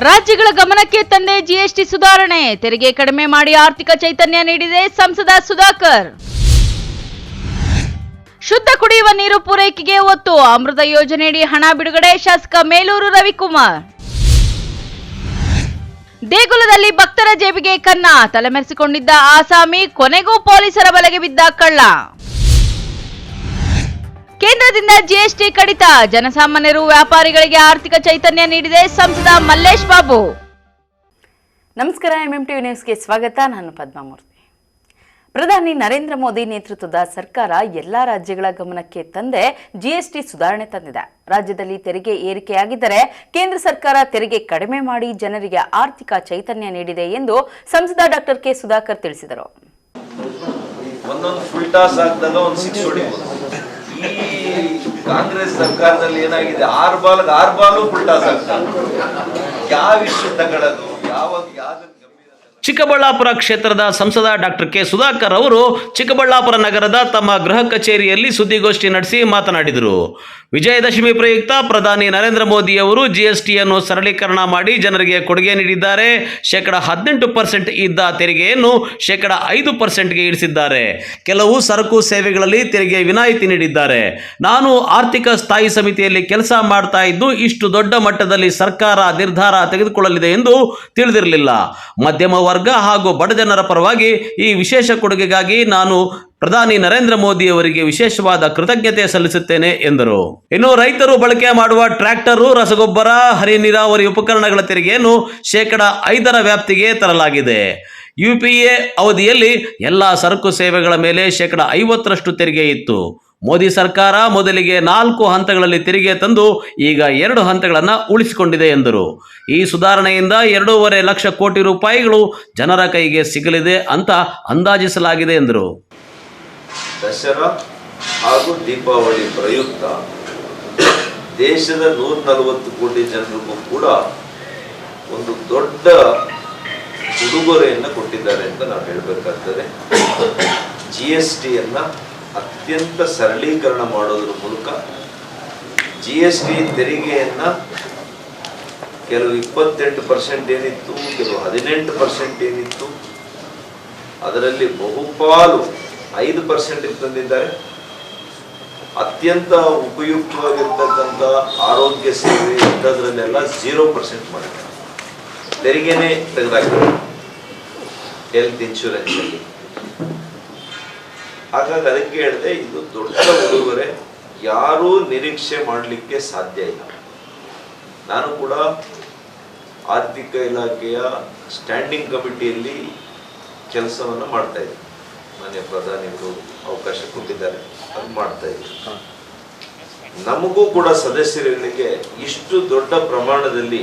ರಾಜ್ಯಗಳ ಗಮನಕ್ಕೆ ತಂದೆ ಜಿಎಸ್ಟಿ ಸುಧಾರಣೆ, ತೆರಿಗೆ ಕಡಿಮೆ ಮಾಡಿ ಆರ್ಥಿಕ ಚೈತನ್ಯ ನೀಡಿದೆ ಸಂಸದ ಸುಧಾಕರ್. ಶುದ್ಧ ಕುಡಿಯುವ ನೀರು ಪೂರೈಕೆಗೆ ಒತ್ತು, ಅಮೃತ ಯೋಜನೆಯಡಿ ಹಣ ಬಿಡುಗಡೆ, ಶಾಸಕ ಮೇಲೂರು ರವಿಕುಮಾರ್. ದೇಗುಲದಲ್ಲಿ ಭಕ್ತರ ಜೇಬಿಗೆ ಕನ್ನ, ತಲೆಮರೆಸಿಕೊಂಡಿದ್ದ ಆಸಾಮಿ, ಕೊನೆಗೂ ಪೊಲೀಸರ ಬಲೆಗೆ ಬಿದ್ದ ಕಳ್ಳ. ಕೇಂದ್ರದಿಂದ ಜಿಎಸ್ಟಿ ಕಡಿತ, ಜನಸಾಮಾನ್ಯರು ವ್ಯಾಪಾರಿಗಳಿಗೆ ಆರ್ಥಿಕ ಚೈತನ್ಯ ನೀಡಿದೆ ಸಂಸದ ಮಲ್ಲೇಶ್ ಬಾಬು. ನಮಸ್ಕಾರ, ಎಂಎಂಟಿವಿ ನ್ಯೂಸ್ಗೆ ಸ್ವಾಗತ. ನಾನು ಪದ್ಮಾಮೂರ್ತಿ. ಪ್ರಧಾನಿ ನರೇಂದ್ರ ಮೋದಿ ನೇತೃತ್ವದ ಸರ್ಕಾರ ಎಲ್ಲಾ ರಾಜ್ಯಗಳ ಗಮನಕ್ಕೆ ತಂದೆ ಜಿಎಸ್ಟಿ ಸುಧಾರಣೆ ತಂದಿದೆ. ರಾಜ್ಯದಲ್ಲಿ ತೆರಿಗೆ ಏರಿಕೆಯಾಗಿದ್ದರೆ ಕೇಂದ್ರ ಸರ್ಕಾರ ತೆರಿಗೆ ಕಡಿಮೆ ಮಾಡಿ ಜನರಿಗೆ ಆರ್ಥಿಕ ಚೈತನ್ಯ ನೀಡಿದೆ ಎಂದು ಸಂಸದ ಡಾಕ್ಟರ್ ಕೆ ಸುಧಾಕರ್ ತಿಳಿಸಿದರು. ಕಾಂಗ್ರೆಸ್ ಸರ್ಕಾರದಲ್ಲಿ ಏನಾಗಿದೆ, 6 ಬಾಲು ಫುಲ್ಟಾಸ್ ಆಗ್ತದೆ. ಯಾವ ವಿಷಯ ತಗೊಳ್ಳೋದು, ಚಿಕ್ಕಬಳ್ಳಾಪುರ ಕ್ಷೇತ್ರದ ಸಂಸದ ಡಾಕ್ಟರ್ ಕೆ ಸುಧಾಕರ್ ಅವರು ಚಿಕ್ಕಬಳ್ಳಾಪುರ ನಗರದ ತಮ್ಮ ಗೃಹ ಕಚೇರಿಯಲ್ಲಿ ಸುದ್ದಿಗೋಷ್ಠಿ ನಡೆಸಿ ಮಾತನಾಡಿದರು. ವಿಜಯದಶಮಿ ಪ್ರಯುಕ್ತ ಪ್ರಧಾನಿ ನರೇಂದ್ರ ಮೋದಿ ಅವರು ಜಿಎಸ್ಟಿಯನ್ನು ಸರಳೀಕರಣ ಮಾಡಿ ಜನರಿಗೆ ಕೊಡುಗೆ ನೀಡಿದ್ದಾರೆ. 18% ಇದ್ದ ತೆರಿಗೆಯನ್ನು 5%ಗೆ ಇಳಿಸಿದ್ದಾರೆ. ಕೆಲವು ಸರಕು ಸೇವೆಗಳಲ್ಲಿ ತೆರಿಗೆ ವಿನಾಯಿತಿ ನೀಡಿದ್ದಾರೆ. ನಾನು ಆರ್ಥಿಕ ಸ್ಥಾಯಿ ಸಮಿತಿಯಲ್ಲಿ ಕೆಲಸ ಮಾಡ್ತಾ ಇದ್ದು ಇಷ್ಟು ದೊಡ್ಡ ಮಟ್ಟದಲ್ಲಿ ಸರ್ಕಾರ ನಿರ್ಧಾರ ತೆಗೆದುಕೊಳ್ಳಲಿದೆ ಎಂದು ತಿಳಿದಿರಲಿಲ್ಲ. ಮಧ್ಯಮ ವರ್ಗ ಹಾಗೂ ಬಡಜನರ ಪರವಾಗಿ ಈ ವಿಶೇಷ ಕೊಡುಗೆಗಾಗಿ ನಾನು ಪ್ರಧಾನಿ ನರೇಂದ್ರ ಮೋದಿ ಅವರಿಗೆ ವಿಶೇಷವಾದ ಕೃತಜ್ಞತೆ ಸಲ್ಲಿಸುತ್ತೇನೆ ಎಂದರು. ಇನ್ನು ರೈತರು ಬಳಕೆ ಮಾಡುವ ಟ್ರ್ಯಾಕ್ಟರು, ರಸಗೊಬ್ಬರ, ಹನಿ ನೀರಾವರಿ ಉಪಕರಣಗಳ ತೆರಿಗೆಯನ್ನು 5% ವ್ಯಾಪ್ತಿಗೆ ತರಲಾಗಿದೆ. ಯುಪಿಎ ಅವಧಿಯಲ್ಲಿ ಎಲ್ಲ ಸರಕು ಸೇವೆಗಳ ಮೇಲೆ 50% ತೆರಿಗೆ ಇತ್ತು. ಮೋದಿ ಸರ್ಕಾರ ಮೊದಲಿಗೆ 4 ಹಂತಗಳಲ್ಲಿ ತೆರಿಗೆ ತಂದು ಈಗ 2 ಹಂತಗಳನ್ನು ಉಳಿಸಿಕೊಂಡಿದೆ ಎಂದರು. ಈ ಸುಧಾರಣೆಯಿಂದ 2.5 ಲಕ್ಷ ಕೋಟಿ ರೂಪಾಯಿಗಳು ಜನರ ಕೈಗೆ ಸಿಗಲಿದೆ ಅಂತ ಅಂದಾಜಿಸಲಾಗಿದೆ ಎಂದರು. ದಸರಾ ಹಾಗೂ ದೀಪಾವಳಿ ಪ್ರಯುಕ್ತ ದೇಶದ 140 ಕೋಟಿ ಜನರಿಗೂ ಕೂಡ ಒಂದು ದೊಡ್ಡ ಉಡುಗೊರೆಯನ್ನು ಕೊಟ್ಟಿದ್ದಾರೆ ಅಂತ ನಾವು ಹೇಳಬೇಕಾಗ್ತದೆ. ಜಿಎಸ್ಟಿಯನ್ನು ಅತ್ಯಂತ ಸರಳೀಕರಣ ಮಾಡೋದ್ರ ಮೂಲಕ ಜಿಎಸ್ಟಿ ತೆರಿಗೆಯನ್ನು ಕೆಲವು 28% ಏನಿತ್ತು, ಕೆಲವು 18% ಏನಿತ್ತು, ಅದರಲ್ಲಿ ಬಹುಪಾಲು 5% ತಂದಿದ್ದಾರೆ. ಅತ್ಯಂತ ಉಪಯುಕ್ತವಾಗಿರ್ತಕ್ಕಂಥ ಆರೋಗ್ಯ ಸೇವೆ ಇಂಥದ್ರಲ್ಲೆಲ್ಲ 0% ಮಾಡಿದ್ದಾರೆ. ತೆರಿಗೆನೇ ತೆಗೆದಾಕಿದ್ದಾರೆ ಹೆಲ್ತ್ ಇನ್ಶೂರೆನ್ಸ್ ಅಲ್ಲಿ. ಹಾಗಾಗಿ ಅದಕ್ಕೆ ಹೇಳಿದೆ, ಇದು ದೊಡ್ಡ ಉಡುಗೊರೆ, ಯಾರೂ ನಿರೀಕ್ಷೆ ಮಾಡಲಿಕ್ಕೆ ಸಾಧ್ಯ ಇಲ್ಲ. ನಾನು ಕೂಡ ಆರ್ಥಿಕ ಇಲಾಖೆಯ ಸ್ಟ್ಯಾಂಡಿಂಗ್ ಕಮಿಟಿಯಲ್ಲಿ ಕೆಲಸವನ್ನು ಮಾಡ್ತಾ ಇದ್ದೆ. ಮಾನ್ಯ ಪ್ರಧಾನಿಗಳು ಅವಕಾಶ ಕೊಟ್ಟಿದ್ದಾರೆ, ಅದು ಮಾಡ್ತಾ ಇದ್ದೆ. ನಮಗೂ ಕೂಡ ಸದಸ್ಯರುಗಳಿಗೆ ಇಷ್ಟು ದೊಡ್ಡ ಪ್ರಮಾಣದಲ್ಲಿ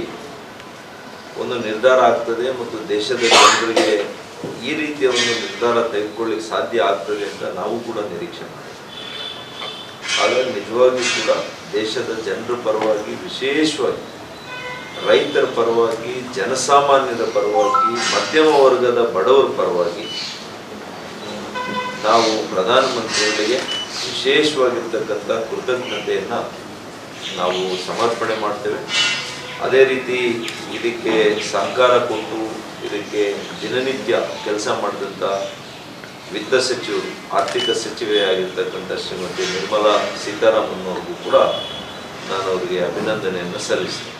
ಒಂದು ನಿರ್ಧಾರ ಆಗ್ತದೆ ಮತ್ತು ದೇಶದ ಜನರಿಗೆ ಈ ರೀತಿಯ ಒಂದು ನಿರ್ಧಾರ ತೆಗೆದುಕೊಳ್ಳಿಕ್ಕೆ ಸಾಧ್ಯ ಆಗ್ತದೆ ಅಂತ ನಾವು ಕೂಡ ನಿರೀಕ್ಷೆ ಮಾಡಿದ್ವಿ. ಹಾಗಾಗಿ ನಿಜವಾಗಿಯೂ ಕೂಡ ದೇಶದ ಜನರ ಪರವಾಗಿ, ವಿಶೇಷವಾಗಿ ರೈತರ ಪರವಾಗಿ, ಜನಸಾಮಾನ್ಯರ ಪರವಾಗಿ, ಮಧ್ಯಮ ವರ್ಗದ ಬಡವರ ಪರವಾಗಿ ನಾವು ಪ್ರಧಾನಮಂತ್ರಿಗಳಿಗೆ ವಿಶೇಷವಾಗಿರ್ತಕ್ಕಂಥ ಕೃತಜ್ಞತೆಯನ್ನು ನಾವು ಸಮರ್ಪಣೆ ಮಾಡ್ತೇವೆ. ಅದೇ ರೀತಿ ಇದಕ್ಕೆ ಸಹಕಾರ ಕೊಟ್ಟು ಇದಕ್ಕೆ ದಿನನಿತ್ಯ ಕೆಲಸ ಮಾಡಿದಂಥ ವಿತ್ತ ಸಚಿವರು, ಆರ್ಥಿಕ ಸಚಿವೆ ಆಗಿರ್ತಕ್ಕಂಥ ಶ್ರೀಮತಿ ನಿರ್ಮಲಾ ಸೀತಾರಾಮನ್ ಅವ್ರಿಗೂ ಕೂಡ ನಾನು ಅವರಿಗೆ ಅಭಿನಂದನೆಯನ್ನು ಸಲ್ಲಿಸ್ತೇನೆ.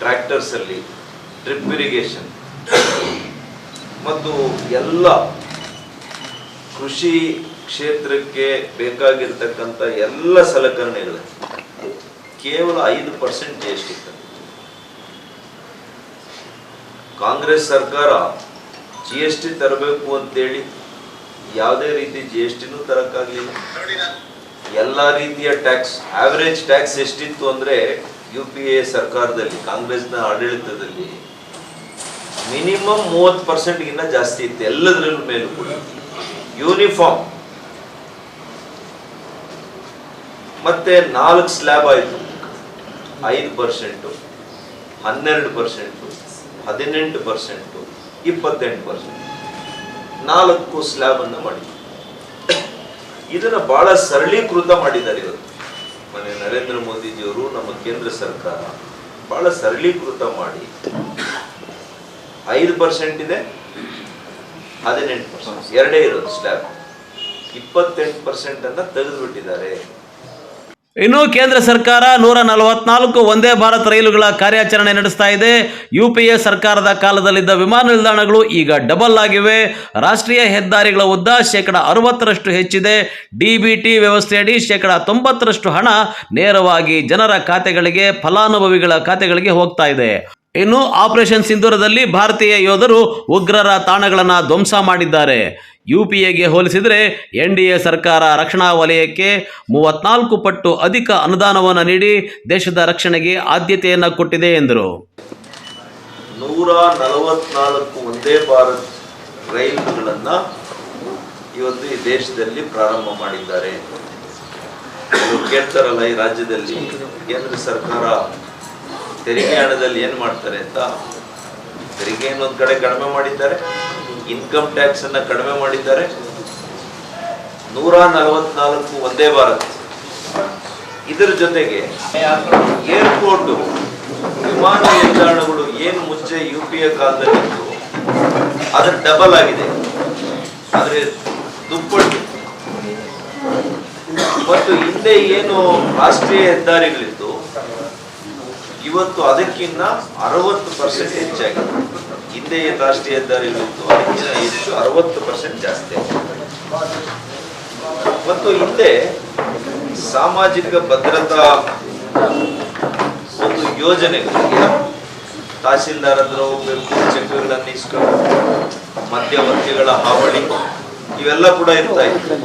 ಟ್ರ್ಯಾಕ್ಟರ್ಸಲ್ಲಿ ಡ್ರಿಪ್ ಇರಿಗೇಷನ್ ಮತ್ತು ಎಲ್ಲ ಕೃಷಿ ಕ್ಷೇತ್ರಕ್ಕೆ ಬೇಕಾಗಿರ್ತಕ್ಕಂಥ ಎಲ್ಲ ಸಲಕರಣೆಗಳು ಕೇವಲ 5% ಜಿಎಸ್ಟಿ ಇತ್ತು. ಕಾಂಗ್ರೆಸ್ ಸರ್ಕಾರ ಜಿಎಸ್ಟಿ ತರಬೇಕು ಅಂತೇಳಿ ಯಾವುದೇ ರೀತಿ ಜಿಎಸ್ಟಿನೂ ತರಕ್ಕಾಗಲಿಲ್ಲ. ಎಲ್ಲ ರೀತಿಯ ಟ್ಯಾಕ್ಸ್, ಆವರೇಜ್ ಟ್ಯಾಕ್ಸ್ ಎಷ್ಟಿತ್ತು ಅಂದರೆ UPA ಸರ್ಕಾರದಲ್ಲಿ, ಕಾಂಗ್ರೆಸ್ನ ಆಡಳಿತದಲ್ಲಿ ಮಿನಿಮಮ್ 30%ಗಿಂತ ಜಾಸ್ತಿ ಇತ್ತು ಎಲ್ಲದರ ಮೇಲೂ ಕೂಡ. ಯೂನಿಫಾರ್ಮ್ ಮತ್ತೆ 4 ಸ್ಲ್ಯಾಬ್ ಆಯಿತು. 5%, 12%, 18%, 28%, 4 ಸ್ಲ್ಯಾಬ್ ಅನ್ನು ಮಾಡಿ ಇದನ್ನ ಬಹಳ ಸರಳೀಕೃತ ಮಾಡಿದ್ದಾರೆ. ಇವತ್ತು ಮನೆ ನರೇಂದ್ರ ಮೋದಿಜಿಯವರು, ನಮ್ಮ ಕೇಂದ್ರ ಸರ್ಕಾರ ಬಹಳ ಸರಳೀಕೃತ ಮಾಡಿ 5% ಇದೆ, 18% ಎರಡೇ ಇರೋದು ಸ್ಲ್ಯಾಬ್, 28% ಅನ್ನ ತೆಗೆದುಬಿಟ್ಟಿದ್ದಾರೆ. ಇನ್ನು ಕೇಂದ್ರ ಸರ್ಕಾರ 144 ವಂದೇ ಭಾರತ್ ರೈಲುಗಳ ಕಾರ್ಯಾಚರಣೆ ನಡೆಸ್ತಾ ಇದೆ. UPA ಸರ್ಕಾರದ ಕಾಲದಲ್ಲಿದ್ದ ವಿಮಾನ ನಿಲ್ದಾಣಗಳು ಈಗ ಡಬಲ್ ಆಗಿವೆ. ರಾಷ್ಟ್ರೀಯ ಹೆದ್ದಾರಿಗಳ ಉದ್ದ 60% ಹೆಚ್ಚಿದೆ. DBT ವ್ಯವಸ್ಥೆಯಡಿ 90% ಹಣ ನೇರವಾಗಿ ಜನರ ಖಾತೆಗಳಿಗೆ, ಫಲಾನುಭವಿಗಳ ಖಾತೆಗಳಿಗೆ ಹೋಗ್ತಾ ಇದೆ. ಇನ್ನು ಆಪರೇಷನ್ ಸಿಂಧೂರದಲ್ಲಿ ಭಾರತೀಯ ಯೋಧರು ಉಗ್ರರ ತಾಣಗಳನ್ನು ಧ್ವಂಸ ಮಾಡಿದ್ದಾರೆ. UPAಗೆ ಹೋಲಿಸಿದರೆ NDA ಸರ್ಕಾರ ರಕ್ಷಣಾ ವಲಯಕ್ಕೆ 34 ಪಟ್ಟು ಅಧಿಕ ಅನುದಾನವನ್ನು ನೀಡಿ ದೇಶದ ರಕ್ಷಣೆಗೆ ಆದ್ಯತೆಯನ್ನು ಕೊಟ್ಟಿದೆ ಎಂದರು. 144 ವಂದೇ ಭಾರತ್ ರೈಲುಗಳನ್ನು ಇವತ್ತು ಈ ದೇಶದಲ್ಲಿ ಪ್ರಾರಂಭ ಮಾಡಿದ್ದಾರೆ. ಕೇಳ್ತಾರಲ್ಲ, ಈ ರಾಜ್ಯದಲ್ಲಿ ಕೇಂದ್ರ ಸರ್ಕಾರ ತೆರಿಗೆ ಹಣದಲ್ಲಿ ಏನು ಮಾಡ್ತಾರೆ ಅಂತ. ತೆರಿಗೆ ಇನ್ನೊಂದು ಕಡೆ ಕಡಿಮೆ ಮಾಡಿದ್ದಾರೆ, ಇನ್ಕಮ್ ಟ್ಯಾಕ್ಸ್ ಅನ್ನ ಕಡಿಮೆ ಮಾಡಿದ್ದಾರೆ. 144 ವಂದೇ ಭಾರತ್, ಇದರ ಜೊತೆಗೆ ಏರ್ಪೋರ್ಟ್, ವಿಮಾನ ನಿಲ್ದಾಣಗಳು ಏನು ಮುಂಚೆ UPA ಕಾಲದಲ್ಲಿತ್ತು ಅದರ ಡಬಲ್ ಆಗಿದೆ, ಆದರೆ ದುಪ್ಪಟ್ಟು. ಮತ್ತು ಹಿಂದೆ ಏನು ರಾಷ್ಟ್ರೀಯ ಹೆದ್ದಾರಿಗಳಿತ್ತು ಇವತ್ತು ಅದಕ್ಕಿಂತ 60% ಹೆಚ್ಚಾಗಿದೆ. ಹಿಂದೆ ಏನು ರಾಷ್ಟ್ರೀಯ ಹೆದ್ದಾರಿಗಳಿತ್ತು ಅದಕ್ಕಿಂತ ಹೆಚ್ಚು 60% ಜಾಸ್ತಿ ಆಗಿದೆ. ಮತ್ತು ಹಿಂದೆ ಸಾಮಾಜಿಕ ಭದ್ರತಾ ಒಂದು ಯೋಜನೆಗಳಿಗೆ ತಹಸೀಲ್ದಾರ್ ಹತ್ರ ಹೋಗ್ಬೇಕು, ಚೆಕ್ಗಳನ್ನು ಇಸ್ಕೊಂಡು, ಮಧ್ಯವರ್ತಿಗಳ ಹಾವಳಿ ಇವೆಲ್ಲ ಕೂಡ ಇರ್ತಾ ಇತ್ತು.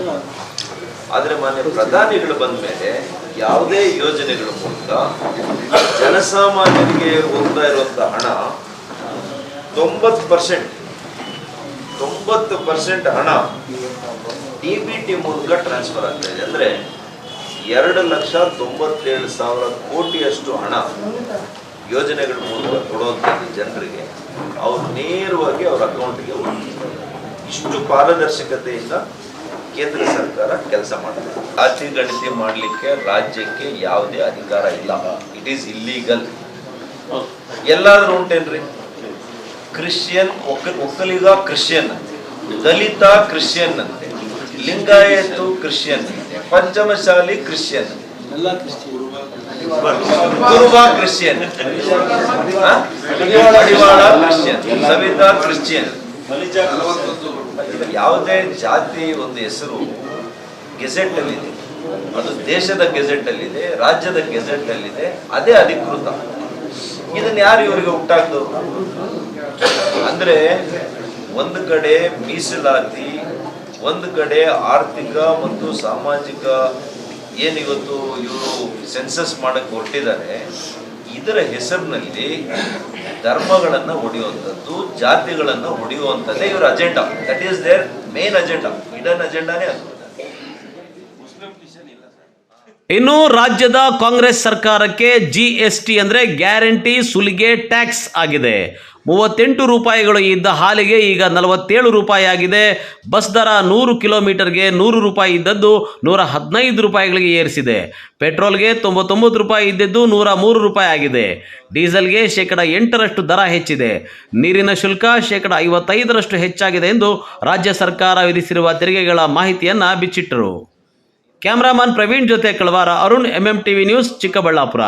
ಆದರೆ ಮಾನ್ಯ ಪ್ರಧಾನಿಗಳು ಬಂದ ಮೇಲೆ ಯಾವುದೇ ಯೋಜನೆಗಳ ಮೂಲಕ ಜನಸಾಮಾನ್ಯರಿಗೆ ಹೋಗ್ತಾ ಇರುವಂತಹ ಹಣ 90% ಹಣ DBT ಮೂಲಕ ಟ್ರಾನ್ಸ್ಫರ್ ಆಗ್ತಾ ಇದೆ. ಅಂದ್ರೆ 2,97,000 ಕೋಟಿಯಷ್ಟು ಹಣ ಯೋಜನೆಗಳ ಮೂಲಕ ಕೊಡುವಂಥದ್ದು ಜನರಿಗೆ, ಅವ್ರು ನೇರವಾಗಿ ಅವ್ರ ಅಕೌಂಟ್ಗೆ ಹೋಗ್ತಾರೆ. ಇಷ್ಟು ಪಾರದರ್ಶಕತೆಯಿಂದ ಕೇಂದ್ರ ಸರ್ಕಾರ ಕೆಲಸ ಮಾಡಿದೆ. ಜಾತಿ ಗಣತಿ ಮಾಡಲಿಕ್ಕೆ ರಾಜ್ಯಕ್ಕೆ ಯಾವುದೇ ಅಧಿಕಾರ ಇಲ್ಲ. It is illegal. ಎಲ್ಲಾದ್ರೂ ಉಂಟೇನ್ರಿ? ಕ್ರಿಶ್ಚಿಯನ್, ಒಕ್ಕಲಿಗ ಕ್ರಿಶ್ಚಿಯನ್ ಅಂತೆ, ದಲಿತ ಕ್ರಿಶ್ಚಿಯನ್ ಅಂತೆ, ಲಿಂಗಾಯತು ಕ್ರಿಶ್ಚಿಯನ್ ಅಂತೆ, ಪಂಚಮಶಾಲಿ ಕ್ರಿಶ್ಚಿಯನ್, ಕುರುಬ ಕ್ರಿಶ್ಚಿಯನ್, ಮಡಿವಾಳ ಕ್ರಿಶ್ಚಿಯನ್, ಸವಿತಾ ಕ್ರಿಶ್ಚಿಯನ್. ಯಾವುದೇ ಜಾತಿ ಒಂದು ಹೆಸರು ಗೆಜೆಟ್ ಅಲ್ಲಿದೆ, ಅದು ದೇಶದ ಗೆಜೆಟ್ ಅಲ್ಲಿದೆ, ರಾಜ್ಯದ ಗೆಜೆಟ್ ಅಲ್ಲಿದೆ, ಅದೇ ಅಧಿಕೃತ. ಇದನ್ನ ಯಾರು ಇವರಿಗೆ ಹುಟ್ಟಾಕ್ದವರು? ಅಂದ್ರೆ ಒಂದು ಕಡೆ ಮೀಸಲಾತಿ, ಒಂದು ಕಡೆ ಆರ್ಥಿಕ ಮತ್ತು ಸಾಮಾಜಿಕ ಏನಿವತ್ತು ಇವರು ಸೆನ್ಸಸ್ ಮಾಡಕ್ಕೆ ಹೊರಟಿದ್ದಾರೆ, ಇದರ ಹೆಸರಿನಲ್ಲಿ ಧರ್ಮಗಳನ್ನು ಹೊಡೆಯುವಂಥದ್ದು, ಜಾತಿಗಳನ್ನು ಹೊಡೆಯುವಂಥದ್ದೇ ಇವರ agenda. That is their main agenda, hidden ಅಜೆಂಡಾನೇ ಅದು. ಇನ್ನು ರಾಜ್ಯದ ಕಾಂಗ್ರೆಸ್ ಸರ್ಕಾರಕ್ಕೆ GST ಅಂದ್ರೆ ಗ್ಯಾರಂಟಿ ಸುಲಿಗೆ ಟ್ಯಾಕ್ಸ್ ಆಗಿದೆ. 38 ರೂಪಾಯಿಗಳು ಇದ್ದ ಹಾಲಿಗೆ ಈಗ 47 ರೂಪಾಯಿ ಆಗಿದೆ. ಬಸ್ ದರ 100 ಕಿಲೋಮೀಟರ್ಗೆ 100 ರೂಪಾಯಿ ಇದ್ದದ್ದು 115 ರೂಪಾಯಿಗಳಿಗೆ ಏರಿಸಿದೆ. ಪೆಟ್ರೋಲ್ಗೆ 99 ರೂಪಾಯಿ ಇದ್ದದ್ದು 103 ರೂಪಾಯಿ ಆಗಿದೆ. ಡೀಸೆಲ್ಗೆ 8% ದರ ಹೆಚ್ಚಿದೆ. ನೀರಿನ ಶುಲ್ಕ 55% ಹೆಚ್ಚಾಗಿದೆ ಎಂದು ರಾಜ್ಯ ಸರ್ಕಾರ ವಿಧಿಸಿರುವ ತೆರಿಗೆಗಳ ಮಾಹಿತಿಯನ್ನು ಬಿಚ್ಚಿಟ್ಟರು. ಕ್ಯಾಮರಾಮನ್ ಪ್ರವೀಣ್ ಜೊತೆ ಕಳವಾರ ಅರುಣ್, MMTV ನ್ಯೂಸ್, ಚಿಕ್ಕಬಳ್ಳಾಪುರ.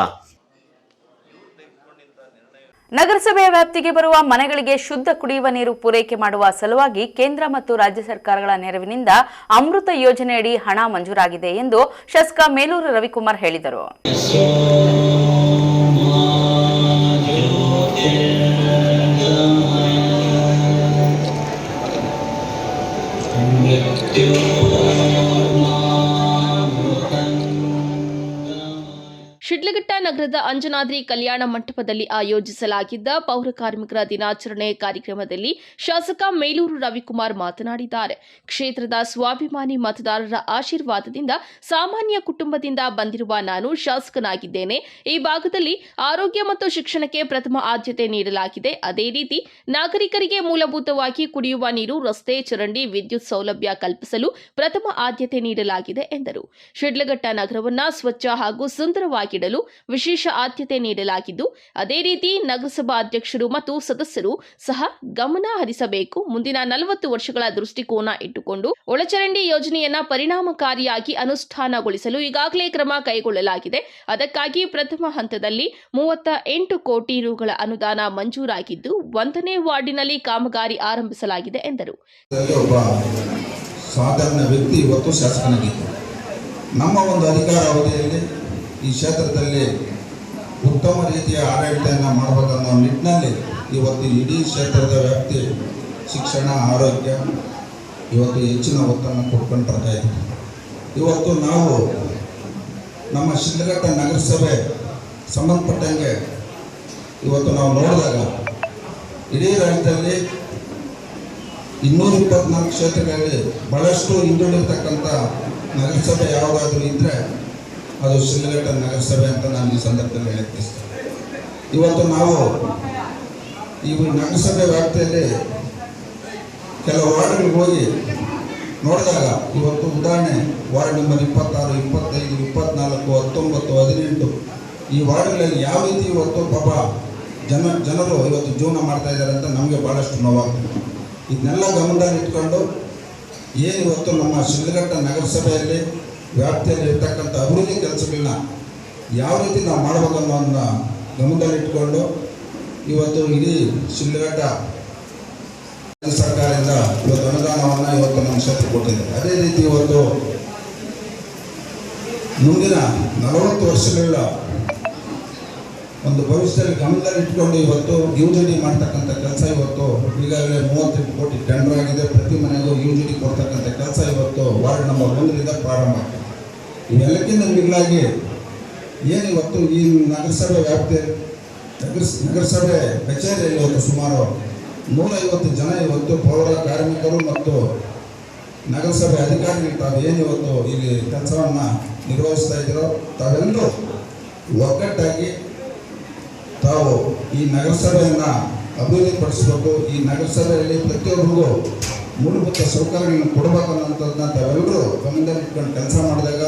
ನಗರಸಭೆಯ ವ್ಯಾಪ್ತಿಗೆ ಬರುವ ಮನೆಗಳಿಗೆ ಶುದ್ಧ ಕುಡಿಯುವ ನೀರು ಪೂರೈಕೆ ಮಾಡುವ ಸಲುವಾಗಿ ಕೇಂದ್ರ ಮತ್ತು ರಾಜ್ಯ ಸರ್ಕಾರಗಳ ನೆರವಿನಿಂದ ಅಮೃತ ಯೋಜನೆಯಡಿ ಹಣ ಮಂಜೂರಾಗಿದೆ ಎಂದು ಶಾಸಕ ಮೇಲೂರು ರವಿಕುಮಾರ್ ಹೇಳಿದರು. ಶಿಡ್ಲಘಟ್ಟ ನಗರದ ಅಂಜನಾದ್ರಿ ಕಲ್ಯಾಣ ಮಂಟಪದಲ್ಲಿ ಆಯೋಜಿಸಲಾಗಿದ್ದ ಪೌರ ಕಾರ್ಮಿಕರ ದಿನಾಚರಣೆ ಕಾರ್ಯಕ್ರಮದಲ್ಲಿ ಶಾಸಕ ಮೇಲೂರು ರವಿಕುಮಾರ್ ಮಾತನಾಡಿದ್ದಾರೆ. ಕ್ಷೇತ್ರದ ಸ್ವಾಭಿಮಾನಿ ಮತದಾರರ ಆಶೀರ್ವಾದದಿಂದ ಸಾಮಾನ್ಯ ಕುಟುಂಬದಿಂದ ಬಂದಿರುವ ನಾನು ಶಾಸಕನಾಗಿದ್ದೇನೆ. ಈ ಭಾಗದಲ್ಲಿ ಆರೋಗ್ಯ ಮತ್ತು ಶಿಕ್ಷಣಕ್ಕೆ ಪ್ರಥಮ ಆದ್ಯತೆ ನೀಡಲಾಗಿದೆ. ಅದೇ ರೀತಿ ನಾಗರಿಕರಿಗೆ ಮೂಲಭೂತವಾಗಿ ಕುಡಿಯುವ ನೀರು, ರಸ್ತೆ, ಚರಂಡಿ, ವಿದ್ಯುತ್ ಸೌಲಭ್ಯ ಕಲ್ಪಿಸಲು ಪ್ರಥಮ ಆದ್ಯತೆ ನೀಡಲಾಗಿದೆ ಎಂದರು. ಶಿಡ್ಲಘಟ್ಟ ನಗರವನ್ನು ಸ್ವಚ್ಛ ಹಾಗೂ ಸುಂದರವಾಗಿಡಲು ವಿಶೇಷ ಆದ್ಯತೆ ನೀಡಲಾಗಿದ್ದು ಅದೇ ರೀತಿ ನಗರಸಭಾ ಅಧ್ಯಕ್ಷರು ಮತ್ತು ಸದಸ್ಯರು ಸಹ ಗಮನ ಹರಿಸಬೇಕು. ಮುಂದಿನ 40 ವರ್ಷಗಳ ದೃಷ್ಟಿಕೋನ ಇಟ್ಟುಕೊಂಡು ಒಳಚರಂಡಿ ಯೋಜನೆಯನ್ನ ಪರಿಣಾಮಕಾರಿಯಾಗಿ ಅನುಷ್ಠಾನಗೊಳಿಸಲು ಈಗಾಗಲೇ ಕ್ರಮ ಕೈಗೊಳ್ಳಲಾಗಿದೆ. ಅದಕ್ಕಾಗಿ ಪ್ರಥಮ ಹಂತದಲ್ಲಿ 38 ಕೋಟಿ ರುಗಳ ಅನುದಾನ ಮಂಜೂರಾಗಿದ್ದು 1ನೇ ವಾರ್ಡಿನಲ್ಲಿ ಕಾಮಗಾರಿ ಆರಂಭಿಸಲಾಗಿದೆ ಎಂದರು. ಒಬ್ಬ ಸಾಧಾರಣ ವ್ಯಕ್ತಿ ಇವತ್ತು ಶಾಸಕನಾಗಿದ್ದು ನಮ್ಮ ಒಂದು ಅಧಿಕಾರ ಅವಧಿಯಲ್ಲಿ ಈ ಕ್ಷೇತ್ರದಲ್ಲಿ ಉತ್ತಮ ರೀತಿಯ ಆಡಳಿತವನ್ನು ಮಾಡಬೇಕನ್ನೋ ನಿಟ್ಟಿನಲ್ಲಿ ಇವತ್ತು ಇಡೀ ಕ್ಷೇತ್ರದ ವ್ಯಾಪ್ತಿ ಶಿಕ್ಷಣ, ಆರೋಗ್ಯ ಇವತ್ತು ಹೆಚ್ಚಿನ ಒತ್ತನ್ನು ಕೊಟ್ಕೊಂಡು ಬರ್ತಾ ಇದ್ದೀವಿ. ಇವತ್ತು ನಾವು ನಮ್ಮ ಶಿಡ್ಲಘಟ್ಟ ನಗರಸಭೆ ಸಂಬಂಧಪಟ್ಟಂಗೆ ಇವತ್ತು ನಾವು ನೋಡಿದಾಗ ಇಡೀ ರಾಜ್ಯದಲ್ಲಿ 224 ಕ್ಷೇತ್ರಗಳಲ್ಲಿ ಬಹಳಷ್ಟು ಹಿಂದುಳಿರ್ತಕ್ಕಂಥ ನಗರಸಭೆ ಯಾವುದಾದ್ರೂ ಇದ್ದರೆ ಅದು ಶಿಡ್ಲಘಟ್ಟ ನಗರಸಭೆ ಅಂತ ನಾನು ಈ ಸಂದರ್ಭದಲ್ಲಿ ಹೇಳಕ್ಕಿಸ್ತೇನೆ. ಇವತ್ತು ನಾವು ಈ ನಗರಸಭೆ ವ್ಯಾಪ್ತಿಯಲ್ಲಿ ಕೆಲವು ವಾರ್ಡ್ಗಳಿಗೆ ಹೋಗಿ ನೋಡಿದಾಗ ಇವತ್ತು ಉದಾಹರಣೆ ವಾರ್ಡ್ ನಂಬರ್ 26, 25, 24, 19, 18 ಈ ವಾರ್ಡ್ಗಳಲ್ಲಿ ಯಾವ ರೀತಿ ಇವತ್ತು ಪಾಪ ಜನರು ಇವತ್ತು ಜೀವನ ಮಾಡ್ತಾ ಇದ್ದಾರೆ ಅಂತ ನಮಗೆ ಭಾಳಷ್ಟು ನೋವಾಗ್ತದೆ. ಇದನ್ನೆಲ್ಲ ಗಮನದಲ್ಲಿ ಇಟ್ಕೊಂಡು ಏನು ಇವತ್ತು ನಮ್ಮ ಶಿಡ್ಲಘಟ್ಟ ನಗರಸಭೆಯಲ್ಲಿ ವ್ಯಾಪ್ತಿಯಲ್ಲಿ ಇರ್ತಕ್ಕಂಥ ಅಭಿವೃದ್ಧಿ ಕೆಲಸಗಳನ್ನ ಯಾವ ರೀತಿ ನಾವು ಮಾಡಬೇಕನ್ನೋದನ್ನ ಗಮನದಲ್ಲಿ ಇಟ್ಕೊಂಡು ಇವತ್ತು ಇಡೀ ಶಿಡ್ಲಘಟ್ಟ ಸರ್ಕಾರದಿಂದ ಇವತ್ತು ಅನುದಾನವನ್ನು ಇವತ್ತು ನಮ್ಮ ಕ್ಷೇತ್ರ ಕೊಟ್ಟಿದೆ. ಅದೇ ರೀತಿ ಇವತ್ತು ಮುಂದಿನ 40 ವರ್ಷಗಳ ಒಂದು ಭವಿಷ್ಯದಲ್ಲಿ ಗಮನದಲ್ಲಿ ಇಟ್ಕೊಂಡು ಇವತ್ತು UGD ಮಾಡ್ತಕ್ಕಂಥ ಕೆಲಸ ಇವತ್ತು ಈಗಾಗಲೇ 38 ಕೋಟಿ ಟೆಂಡರ್ ಆಗಿದೆ. ಪ್ರತಿ ಮನೆಗೂ UGD ಕೊಡ್ತಕ್ಕಂಥ ಕೆಲಸ ಇವತ್ತು ವಾರ್ಡ್ ನಂಬರ್ 1ರಿಂದ ಪ್ರಾರಂಭ ಆಗ್ತದೆ. ಇವೆಲ್ಲಕ್ಕಿಂತ ಮಿಗಿಲಾಗಿ ಏನು ಇವತ್ತು ಈ ನಗರಸಭೆ ವ್ಯಾಪ್ತಿಯಲ್ಲಿ ನಗರಸಭೆ ಕಚೇರಿಯಲ್ಲಿ ಇವತ್ತು ಸುಮಾರು 150 ಜನ ಇವತ್ತು ಪೌರ ಕಾರ್ಮಿಕರು ಮತ್ತು ನಗರಸಭೆ ಅಧಿಕಾರಿಗಳು ತಾವು ಏನು ಇವತ್ತು ಇಲ್ಲಿ ಕೆಲಸವನ್ನು ನಿರ್ವಹಿಸ್ತಾ ಇದ್ದೀರೋ ತಾವೆಲ್ಲರೂ ಒಗ್ಗಟ್ಟಾಗಿ ತಾವು ಈ ನಗರಸಭೆಯನ್ನು ಅಭಿವೃದ್ಧಿಪಡಿಸಬೇಕು. ಈ ನಗರಸಭೆಯಲ್ಲಿ ಪ್ರತಿಯೊಬ್ಬರಿಗೂ ಮೂಲಭೂತ ಸೌಕರ್ಯಗಳನ್ನು ಕೊಡಬೇಕನ್ನೋಂಥದ್ದನ್ನ ತಾವೆಲ್ಲರೂ ಗಮನದಲ್ಲಿ ಇಟ್ಕೊಂಡು ಕೆಲಸ ಮಾಡಿದಾಗ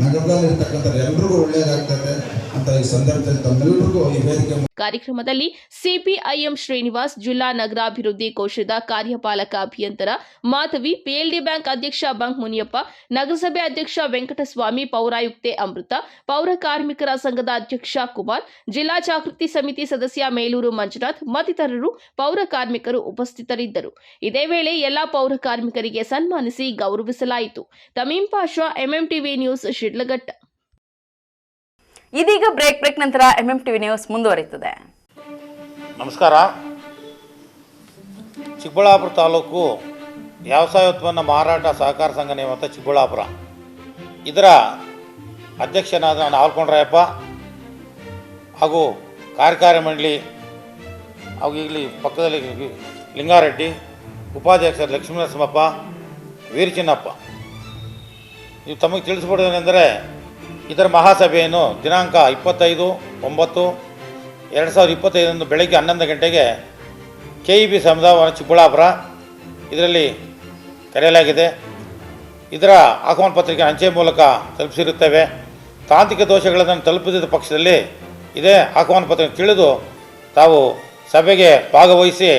ನಗರದಲ್ಲಿರ್ತಕ್ಕಂಥ ಎಲ್ಲರಿಗೂ ಒಳ್ಳೆಯದಾಗ್ತದೆ ಅಂತ ಈ ಸಂದರ್ಭದಲ್ಲಿ ತಮ್ಮೆಲ್ಲರಿಗೂ ಈ ವೇದಿಕೆ. ಕಾರ್ಯಕ್ರಮದಲ್ಲಿ ಸಿಪಿಐಎಂ ಶ್ರೀನಿವಾಸ್, ಜಿಲ್ಲಾ ನಗರಾಭಿವೃದ್ಧಿ ಕೋಶದ ಕಾರ್ಯಪಾಲಕ ಅಭಿಯಂತರ ಮಾಧವಿ, PLD ಬ್ಯಾಂಕ್ ಅಧ್ಯಕ್ಷ ಬಂಕ್ ಮುನಿಯಪ್ಪ, ನಗರಸಭೆ ಅಧ್ಯಕ್ಷ ವೆಂಕಟಸ್ವಾಮಿ, ಪೌರಾಯುಕ್ತೆ ಅಮೃತ, ಪೌರ ಕಾರ್ಮಿಕರ ಸಂಘದ ಅಧ್ಯಕ್ಷ ಕುಮಾರ್, ಜಿಲ್ಲಾ ಜಾಗೃತಿ ಸಮಿತಿ ಸದಸ್ಯ ಮೇಲೂರು ಮಂಜುನಾಥ್ ಮತ್ತಿತರರು ಪೌರ ಕಾರ್ಮಿಕರು ಉಪಸ್ಥಿತರಿದ್ದರು. ಇದೇ ವೇಳೆ ಎಲ್ಲಾ ಪೌರ ಕಾರ್ಮಿಕರಿಗೆ ಸನ್ಮಾನಿಸಿ ಗೌರವಿಸಲಾಯಿತು. ತಮೀಂ ಪಾಷಾ, MMTV ನ್ಯೂಸ್, ಶಿಡ್ಲಘಟ್ಟ. ಇದೀಗ ಬ್ರೇಕ್ ನಂತರ MMTV ನ್ಯೂಸ್ ಮುಂದುವರಿಯುತ್ತದೆ. ನಮಸ್ಕಾರ. ಚಿಕ್ಕಬಳ್ಳಾಪುರ ತಾಲೂಕು ವ್ಯವಸಾಯೋತ್ಪನ್ನ ಮಾರಾಟ ಸಹಕಾರ ಸಂಘ ನಿಯಮಿತ ಚಿಕ್ಕಬಳ್ಳಾಪುರ ಇದರ ಅಧ್ಯಕ್ಷನಾದ ಆಲ್ಕೊಂಡ್ರಾಯಪ್ಪ ಹಾಗೂ ಕಾರ್ಯಕಾರಿ ಮಂಡಳಿ ಹಾಗೂ ಇಲ್ಲಿ ಪಕ್ಕದಲ್ಲಿ ಲಿಂಗಾರೆಡ್ಡಿ, ಉಪಾಧ್ಯಕ್ಷರು ಲಕ್ಷ್ಮೀನರಸಿಂಹಪ್ಪ, ವೀರಚಿನ್ನಪ್ಪ, ನೀವು ತಮಗೆ ತಿಳಿಸ್ಬಿಡೋದೇನೆಂದರೆ ಇದರ ಮಹಾಸಭೆಯನ್ನು ದಿನಾಂಕ 25/9/2025 ಬೆಳಗ್ಗೆ 11 ಗಂಟೆಗೆ KEB ಸಮುದಾಯ ಚಿಕ್ಕಬಳ್ಳಾಪುರ ಇದರಲ್ಲಿ ಕರೆಯಲಾಗಿದೆ. ಇದರ ಆಹ್ವಾನ ಪತ್ರಿಕೆ ಅಂಚೆ ಮೂಲಕ ತಲುಪಿಸಿರುತ್ತೇವೆ. ತಾಂತ್ರಿಕ ದೋಷಗಳನ್ನು ತಲುಪಿದ ಪಕ್ಷದಲ್ಲಿ ಇದೇ ಆಹ್ವಾನ ಪತ್ರಿಕೆ ತಿಳಿದು ತಾವು ಸಭೆಗೆ ಭಾಗವಹಿಸಿ